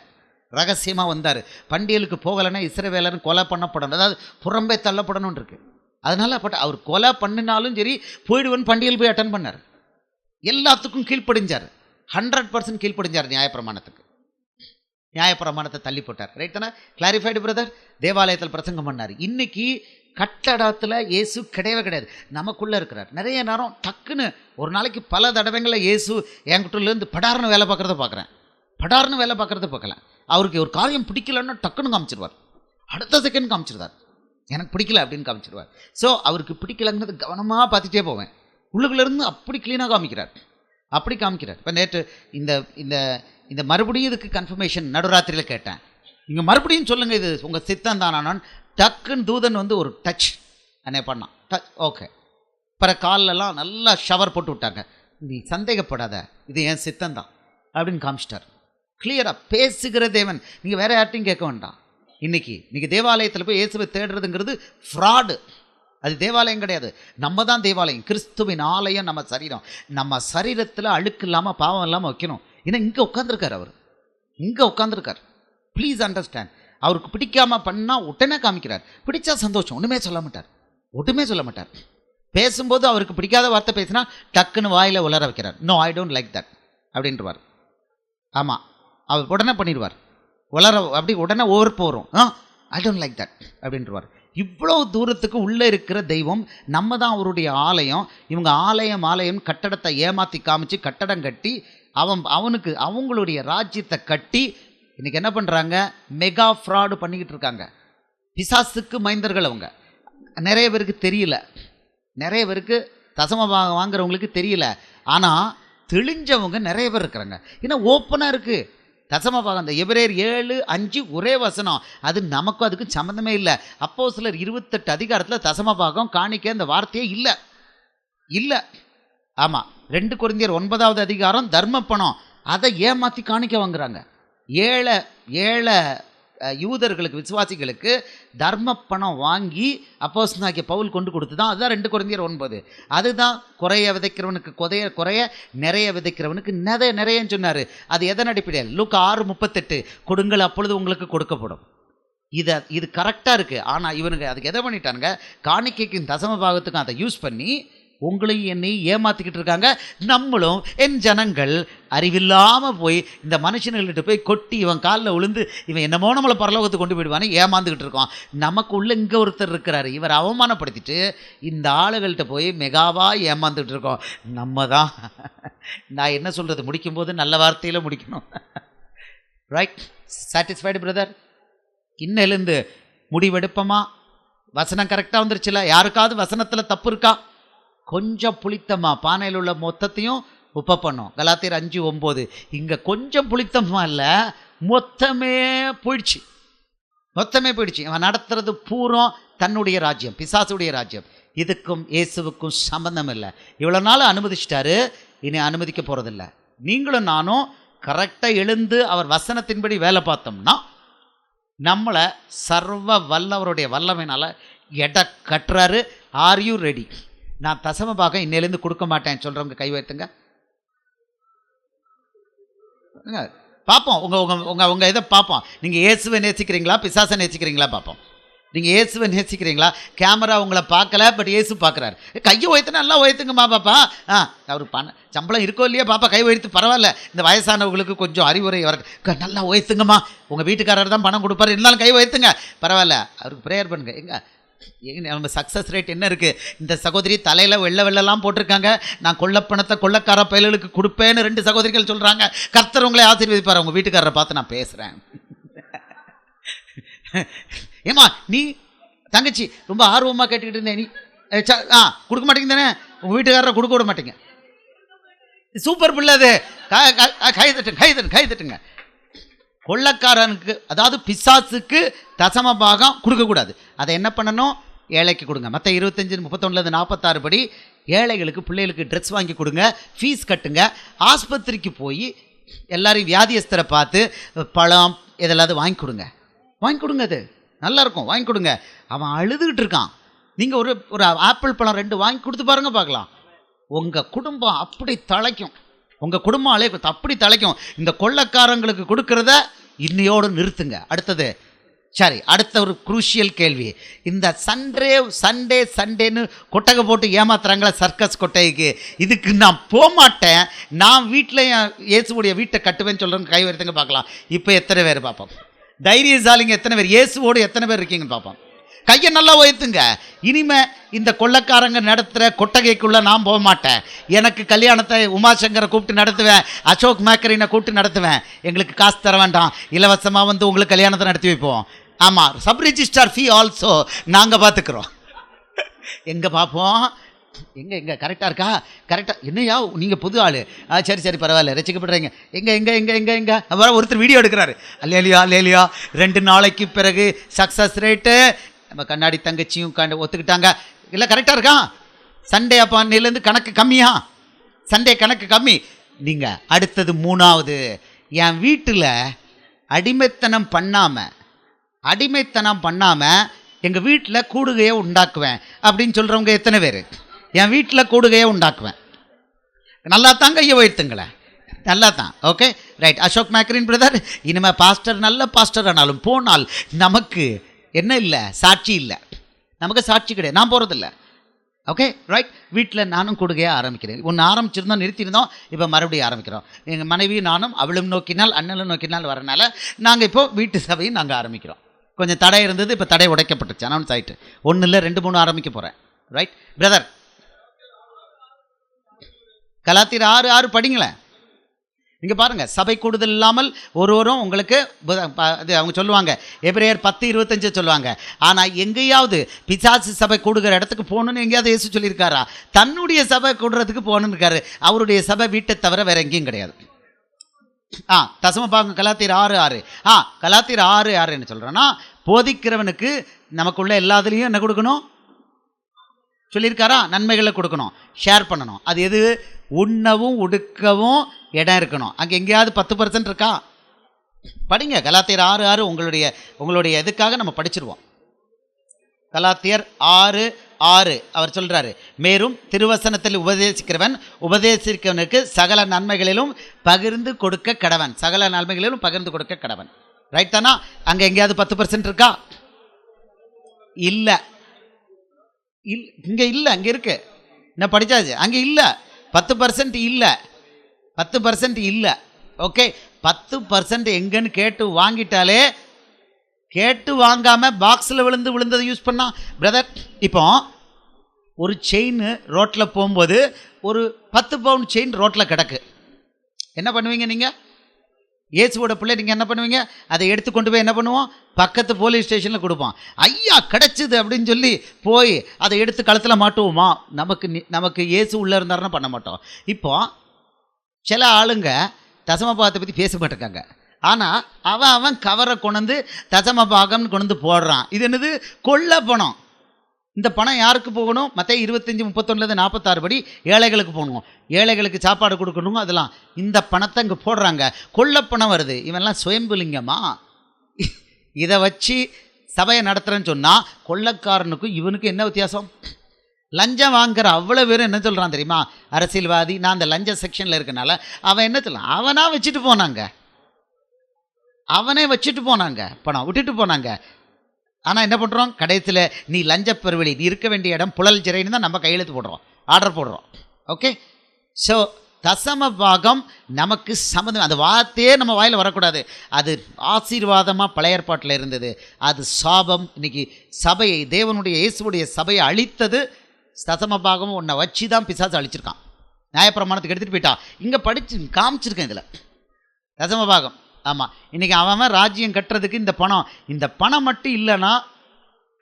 ரகசியமாக வந்தார். பண்டிகைகளுக்கு போகலைன்னா இஸ்ரவேலர் கொலை பண்ணப்படணும், அதாவது புறம்பே தள்ளப்படணும்னு இருக்கு. அதனால் அவர் கொலை பண்ணினாலும் சரி போயிடுவன் பண்டிகையில் போய் அட்டன் பண்ணார். எல்லாத்துக்கும் கீழ்ப்படிஞ்சார். 100% கீழ்ப்படிஞ்சார் நியாயப்பிரமாணத்துக்கு. நியாயப்பிரமாணத்தை தள்ளி போட்டார். ரைட் தானே? Clarified brother? தேவாலயத்தில் பிரசங்கம் பண்ணார். இன்னைக்கு கட்டடத்தில் இயேசு கிடையாது, நமக்குள்ளே இருக்கிறார். நிறைய நேரம் டக்குன்னு ஒரு நாளைக்கு பல தடவைகளில் இயேசு என்கிட்டலேருந்து படார்னு வேலை பார்க்குறத பார்க்கலாம். அவருக்கு ஒரு காரியம் பிடிக்கலன்னா டக்குன்னு காமிச்சிருவார், அடுத்த செகண்ட் காமிச்சிருவார். எனக்கு பிடிக்கல அப்படின்னு காமிச்சிருவார். ஸோ அவருக்கு பிடிக்கலங்கிறது கவனமாக பார்த்துட்டே போவேன். உள்ளுக்குள்ளேருந்து அப்படி க்ளீனாக காமிக்கிறார். இப்போ நேற்று இந்த இந்த இந்த மறுபடியும் இதுக்கு கன்ஃபர்மேஷன் நடுராத்திரியில் கேட்டேன். நீங்கள் மறுபடியும் சொல்லுங்கள், இது உங்கள் சித்தம் தானான்னு. டக்குன்னு தூதன் ஒரு டச் அண்ணே பண்ணான். Touch okay. பிற காலெல்லாம் நல்லா ஷவர் போட்டு விட்டாங்க. நீ சந்தேகப்படாத, இது என் சித்தம் தான் அப்படின்னு காமிச்சிட்டார். கிளியராக பேசுகிற தேவன். நீங்கள் வேறு யார்ட்டையும் கேட்க வேண்டாம். இன்றைக்கி தேவாலயத்தில் போய் இயேசுவை தேடுறதுங்கிறது ஃப்ராடு. அது தேவாலயம் கிடையாது, நம்ம தான் தேவாலயம். கிறிஸ்துவின் ஆலயம் நம்ம சரீரம். நம்ம சரீரத்தில் அழுக்கு இல்லாமல் பாவம் இல்லாமல் வைக்கணும். ஏன்னா இங்கே உட்காந்துருக்கார். Please understand. அவருக்கு பிடிக்காமல் பண்ணால் உடனே காமிக்கிறார். பிடிச்சா சந்தோஷம், ஒன்றுமே சொல்ல மாட்டார். பேசும்போது அவருக்கு பிடிக்காத வார்த்தை பேசினா டக்குன்னு வாயில் உலர வைக்கிறார். No, I don't like that அப்படின்றவார். ஆமாம், அவர் உடனே பண்ணிடுவார். அப்படி உடனே ஓவர் போகிறோம். ஐ டோன்ட் லைக் தட் அப்படின்றவார். இவ்வளோ தூரத்துக்கு உள்ளே இருக்கிற தெய்வம் நம்ம தான் அவருடைய ஆலயம். இவங்க ஆலயம் கட்டடத்தை ஏமாற்றி காமிச்சு கட்டடம் கட்டி அவங்களுடைய ராஜ்யத்தை கட்டி இன்றைக்கி என்ன பண்ணுறாங்க? மெகா ஃப்ராடு பண்ணிக்கிட்டு இருக்காங்க. பிசாசுக்கு மைந்தர்கள் அவங்க. நிறைய பேருக்கு தெரியல, நிறைய பேருக்கு தசமபாகம் வாங்குறவங்களுக்கு தெரியல. ஆனால் தெளிஞ்சவங்க நிறைய பேர் இருக்கிறாங்க. ஏன்னா ஓப்பனாக இருக்குது தசமபாகம். அந்த எபிரேயர் 7:5 ஒரே வசனம். அது நமக்கும் அதுக்கு சம்மந்தமே இல்லை. அப்போஸ்தலர் 28 அதிகாரத்தில் தசமபாகம் காணிக்க அந்த வார்த்தையே இல்லை. ஆமாம், 2 கொரிந்தியர் 9வது அதிகாரம் தர்ம பணம், அதை ஏமாற்றி காணிக்க வாங்குறாங்க. ஏழை யூதர்களுக்கு, விசுவாசிகளுக்கு தர்ம பணம் வாங்கி அப்போஸ்தலனாகிய பவுல் கொண்டு கொடுத்து தான். அதுதான் 2 கொரிந்தியர் 9. அதுதான் குறைய விதைக்கிறவனுக்கு குறைய, நிறைய விதைக்கிறவனுக்கு நிறையன்னு சொன்னார். அது எதன் அடிப்படையில்? லூக்கா 6:38 கொடுங்கள் அப்பொழுது உங்களுக்கு கொடுக்கப்படும். இது கரெக்டாக இருக்குது. ஆனால் இவனுங்க அதுக்கு எதை பண்ணிட்டானுங்க? காணிக்கைக்கும் தசம பாகத்துக்கும் அதை யூஸ் பண்ணி உங்களையும் என்னையும் ஏமாற்றிக்கிட்டு இருக்காங்க. நம்மளும் என் ஜனங்கள் அறிவில்லாமல் போய் இந்த மனுஷன்கிட்ட போய் கொட்டி இவன் காலில் விழுந்து இவன் என்னமோ நம்மளை பரலோகத்துக்கு கொண்டு போயிடுவானே ஏமாந்துக்கிட்டு இருக்கோம். நமக்கு உள்ள இங்கே ஒருத்தர் இருக்கிறாரு, இவர் அவமானப்படுத்திட்டு இந்த ஆளுகள்கிட்ட போய் மெகாவாக ஏமாந்துக்கிட்டு இருக்கோம். நம்ம தான். நான் என்ன சொல்கிறது, முடிக்கும்போது நல்ல வார்த்தையில் முடிக்கணும். ரைட்? Satisfied brother? இன்னிலிருந்து முடிவெடுப்போமா? வசனம் கரெக்டாக வந்துருச்சுல? யாருக்காவது வசனத்தில் தப்பு இருக்கா? கொஞ்சம் புளித்தமா பானையில் உள்ள மொத்தத்தையும் உப்பை பண்ணோம். கலாத்தியர் 5:9. இங்கே கொஞ்சம் புளித்தமா இல்லை, மொத்தமே போயிடுச்சு. இவன் நடத்துறது பூரம் தன்னுடைய ராஜ்யம், பிசாசுடைய ராஜ்யம். இதுக்கும் இயேசுவுக்கும் சம்பந்தம் இல்லை. இவ்வளோ நாள் அனுமதிச்சிட்டாரு, இனி அனுமதிக்க போகிறதில்ல. நீங்களும் நானும் கரெக்டாக எழுந்து அவர் வசனத்தின்படி வேலை பார்த்தோம்னா நம்மளை சர்வ வல்லவருடைய வல்லமையினால் எடை கட்டுறாரு. Are you ready? நான் தசம பாகம் இன்னிலேருந்து கொடுக்க மாட்டேன் சொல்கிறவங்க கை வைத்துங்க பார்ப்போம். உங்கள் இதை பார்ப்போம். நீங்கள் இயேசுவை நேசிக்கிறீங்களா, பிசாசை நேசிக்கிறீங்களா பார்ப்போம். நீங்கள் இயேசுவை நேசிக்கிறீங்களா? கேமரா உங்களை பார்க்கல, பட் இயேசு பார்க்குறாரு. கையை உயர்த்து, நல்லா உயர்த்துங்கம்மா பாப்பா. அவர் சம்பளம் இருக்கோ இல்லையா பாப்பா, கை உயர்த்து பரவாயில்ல. இந்த வயசானவங்களுக்கு கொஞ்சம் அறிவுரை நல்லா உயர்த்துங்கம்மா. உங்கள் வீட்டுக்காரர் தான் பணம் கொடுப்பாரு, இருந்தாலும் கை உயர்த்துங்க பரவாயில்ல. அவருக்கு ப்ரேயர் பண்ணுங்க. நம்ம சக்ஸஸ் ரேட் என்ன இருக்குது? இந்த சகோதரி தலையில் வெள்ளெல்லாம் போட்டிருக்காங்க, நான் கொள்ளப்பணத்தை கொள்ளக்கார பயல்களுக்கு கொடுப்பேன்னு 2 சகோதரிகள் சொல்கிறாங்க. கர்த்தர் உங்களை ஆசீர்வதிப்பார். உங்கள் வீட்டுக்காரரை பார்த்து நான் பேசுகிறேன். ஏமா நீ தங்கச்சி ரொம்ப ஆர்வமாக கேட்டுக்கிட்டு இருந்தேன், நீ கொடுக்க மாட்டேங்க தானே, உங்கள் வீட்டுக்காரரை கொடுக்க விட மாட்டீங்க. சூப்பர் பிள்ளை அது. கை தட்டுங்க. கொள்ளக்காரனுக்கு, அதாவது பிசாசுக்கு தசம பாகம் கொடுக்கக்கூடாது. அதை என்ன பண்ணணும்? ஏழைக்கு கொடுங்க. மற்ற 25:31-46 படி ஏழைகளுக்கு பிள்ளைகளுக்கு ட்ரெஸ் வாங்கி கொடுங்க, ஃபீஸ் கட்டுங்க. ஆஸ்பத்திரிக்கு போய் எல்லாரையும் வியாதியஸ்தரை பார்த்து பழம் இதெல்லாம் வாங்கி கொடுங்க. அது நல்லாயிருக்கும், வாங்கி கொடுங்க. அவன் அழுதுகிட்டு இருக்கான், நீங்கள் ஒரு ஆப்பிள் பழம் 2 வாங்கி கொடுத்து பாருங்க பார்க்கலாம். உங்கள் குடும்பம் அப்படி தழைக்கும். உங்கள் குடும்பம் அப்படி தழைக்கும். இந்த கொள்ளக்காரங்களுக்கு கொடுக்கறத இன்னையோடு நிறுத்துங்க. அடுத்தது, சரி, அடுத்த ஒரு குரூஷியல் கேள்வி. இந்த சண்டேன்னு கொட்டகை போட்டு ஏமாத்துறாங்களா சர்க்கஸ் கொட்டகைக்கு, இதுக்கு நான் போகமாட்டேன், நான் வீட்டில் இயேசுடைய வீட்டை கட்டுவேன்னு சொல்கிறேன்னு கை வருத்துங்க பார்க்கலாம். இப்போ எத்தனை பேர் பார்ப்போம்? தைரியசாலிங்க எத்தனை பேர்? இயேசுவோடு எத்தனை பேர் இருக்கீங்கன்னு பார்ப்போம். கையை நல்லா உயர்த்துங்க. இனிமே இந்த கொள்ளக்காரங்க நடத்துகிற கொட்டகைக்குள்ளே நான் போக மாட்டேன். எனக்கு கல்யாணத்தை உமாசங்கரை கூப்பிட்டு நடத்துவேன், அசோக் மேக்கரினை கூப்பிட்டு நடத்துவேன். எங்களுக்கு காசு தர வேண்டாம், இலவசமாக வந்து உங்களுக்கு கல்யாணத்தை நடத்தி வைப்போம். ஆமாம், சப் ரிஜிஸ்டார் ஃபீ ஆல்சோ நாங்கள் பார்த்துக்குறோம். எங்கே பார்ப்போம்? எங்கே கரெக்டாக இருக்கா? கரெக்டாக என்னையா நீங்கள் புது ஆள்? சரி பரவாயில்ல, ரசிக்கப்படுறீங்க. எங்கே அப்புறம் ஒருத்தர் வீடியோ எடுக்கிறாரு. அல்லேலியா 2 நாளைக்கு பிறகு சக்ஸஸ் ரேட்டு. நம்ம கண்ணாடி தங்கச்சியும் ஒத்துக்கிட்டாங்க. இல்லை கரெக்டாக இருக்கா? சண்டே அப்போ அன்னையிலேருந்து கணக்கு கம்மியா? சண்டே கணக்கு கம்மி. நீங்கள் அடுத்தது 3வது, என் வீட்டில் அடிமைத்தனம் பண்ணாமல் எங்கள் வீட்டில் கூடுகையை உண்டாக்குவேன் அப்படின்னு சொல்கிறவங்க எத்தனை பேர்? என் வீட்டில் கூடுகையை உண்டாக்குவேன். நல்லா தான் கையை உயர்த்துங்களேன். நல்லா தான். Okay right. அசோக் மேக்கரின் பிரதர், இனிமேல் பாஸ்டர் நல்ல பாஸ்டர் ஆனாலும் போனால் நமக்கு என்ன இல்லை? சாட்சி இல்லை. நமக்கு சாட்சி கிடையாது, நான் போகிறதில்ல. Okay right. வீட்டில் நானும் கொடுகையாக ஆரம்பிக்கிறேன். ஒன்று ஆரம்பிச்சிருந்தோம், நிறுத்தியிருந்தோம், இப்போ மறுபடியும் ஆரம்பிக்கிறோம். எங்கள் மனைவியும் நானும், அவளும் நோக்கினால் அண்ணலும் நோக்கினால் வரனால நாங்கள் இப்போது வீட்டு சபையும் நாங்கள் ஆரம்பிக்கிறோம். கொஞ்சம் தடை இருந்தது, இப்போ தடை உடைக்கப்பட்டுச்சு, அனௌன்ஸ் ஆகிட்டு. 1 இல்லை 2 3 ஆரம்பிக்க போகிறேன். ரைட் பிரதர், கலாத்தியர் 6:6 படிங்களேன். இங்கே பாருங்கள், சபை கூடுதல் இல்லாமல் ஒருவரும் உங்களுக்கு அது அவங்க சொல்லுவாங்க. எபிரேயர் 10:25 சொல்லுவாங்க. ஆனால் எங்கேயாவது பிசாசு சபை கூடுகிற இடத்துக்கு போகணுன்னு எங்கேயாவது இயேசு சொல்லியிருக்காரா? தன்னுடைய சபை கூடுறதுக்கு போகணுன்னு இருக்காரு. அவருடைய சபை வீட்டை தவிர வேறு எங்கேயும் கிடையாது. தசம பாகம் கலாத்தியர் 6:6. கலாத்தியர் 6:6 என்ன சொல்கிறேன்னா, போதிக்கிறவனுக்கு நமக்குள்ள எல்லாத்துலேயும் என்ன கொடுக்கணும் சொல்லியிருக்காரா? நன்மைகளை கொடுக்கணும், ஷேர் பண்ணணும். அது எது? உண்ணவும் உடுக்கவும் இடம் இருக்கணும். அங்கே எங்கேயாவது 10% இருக்கா? படிங்க கலாத்தியர் 6:6. உங்களுடைய இதுக்காக நம்ம படிச்சிருவோம். கலாத்தியர் 6:6 அவர் சொல்கிறாரு, மேலும் திருவசனத்தில் உபதேசிக்கிறவனுக்கு சகல நன்மைகளிலும் பகிர்ந்து கொடுக்க கடவன். சகல நன்மைகளிலும் பகிர்ந்து கொடுக்க கடவன். ரைட் தானா? அங்கே எங்கேயாவது 10% இருக்கா? இல்லை. இங்கே இல்லை, அங்கே இருக்கு. என்ன படித்தாச்சு? அங்கே இல்லை, 10% இல்லை, 10% இல்லை. ஓகே, 10% எங்கன்னு கேட்டு வாங்கிட்டாலே, கேட்டு வாங்காமல் பாக்ஸில் விழுந்ததை யூஸ் பண்ணா பிரதர். இப்போ ஒரு செயின் ரோட்டில் போகும்போது ஒரு 10 பவுண்ட் செயின் ரோட்டில் கிடக்கு, என்ன பண்ணுவீங்க நீங்கள்? இயேசுவோட பிள்ளை, நீங்கள் என்ன பண்ணுவீங்க? அதை எடுத்து கொண்டு போய் என்ன பண்ணுவோம்? பக்கத்து போலீஸ் ஸ்டேஷனில் கொடுப்போம். ஐயா கிடச்சிது அப்படின்னு சொல்லி போய் அதை எடுத்து கழுத்தில் மாட்டுவோமா? நமக்கு இயேசு உள்ளே இருந்தாருன்னா பண்ண மாட்டோம். இப்போ சில ஆளுங்க தசம பாகத்தை பற்றி பேச மாட்டிருக்காங்க. ஆனால் அவன் கவரை கொண்டு தசம பாகம்னு கொண்டு போடுறான். இது என்னது? கொள்ள பணம். இந்த பணம் யாருக்கு போகணும்? மத்தேயு 25:31-46 படி ஏழைகளுக்கு போகணும். ஏழைகளுக்கு சாப்பாடு கொடுக்கணும். அதெல்லாம் இந்த பணத்தை இங்கே போடுறாங்க. கொள்ளப்பணம் வருது. இவெல்லாம் சுயம்புலிங்கமா? இதை வச்சு சபையை நடத்துகிறேன்னு சொன்னால் கொள்ளக்காரனுக்கும் இவனுக்கும் என்ன வித்தியாசம்? லஞ்சம் வாங்குற அவ்வளோ பேரும் என்ன சொல்கிறான் தெரியுமா? அரசியல்வாதி. நான் அந்த லஞ்ச செக்ஷனில் இருக்கனால அவன் என்ன சொல்லலாம்? அவனே வச்சுட்டு போனாங்க, பணம் விட்டுட்டு போனாங்க. ஆனால் என்ன பண்ணுறோம்? கடைசியில் நீ லஞ்ச பெருவெளி, நீ இருக்க வேண்டிய இடம் புழல் சிறைன்னு தான் நம்ம கையெழுத்து போடுறோம், ஆர்டர் போடுறோம். ஓகே, ஸோ தசம பாகம் நமக்கு சம்மந்தம். அந்த வார்த்தையே நம்ம வாயில் வரக்கூடாது. அது ஆசீர்வாதமாக பழைய ஏற்பாட்டில் இருந்தது, அது சாபம். இன்னைக்கு சபையை, தேவனுடைய இயேசுடைய சபையை அழித்தது தசம பாகம். உன்னை வச்சு தான் பிசாசு அழிச்சிருக்கான். நியாயப்பிரமாணத்துக்கு எடுத்துகிட்டு போயிட்டா. இங்கே படித்து காமிச்சிருக்கேன் இதில் தசம பாகம். ஆமாம், இன்றைக்கி அவன் ராஜ்யம் கட்டுறதுக்கு இந்த பணம் மட்டும் இல்லைன்னா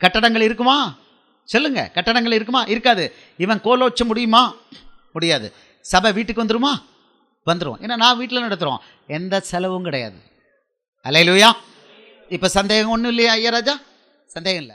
கட்டடங்கள் இருக்குமா? சொல்லுங்க. கட்டடங்கள் இருக்குமா? இருக்காது. இவன் கோலோச்ச முடியுமா? முடியாது. சபை வீட்டுக்கு வந்துருமா? வந்துடும். ஏன்னா நான் வீட்டில் நடத்துகிறோம், எந்த செலவும் கிடையாது. அல்லேலூயா. இப்போ சந்தேகம் ஒன்றும் இல்லையா ஐயா ராஜா? சந்தேகம் இல்லை.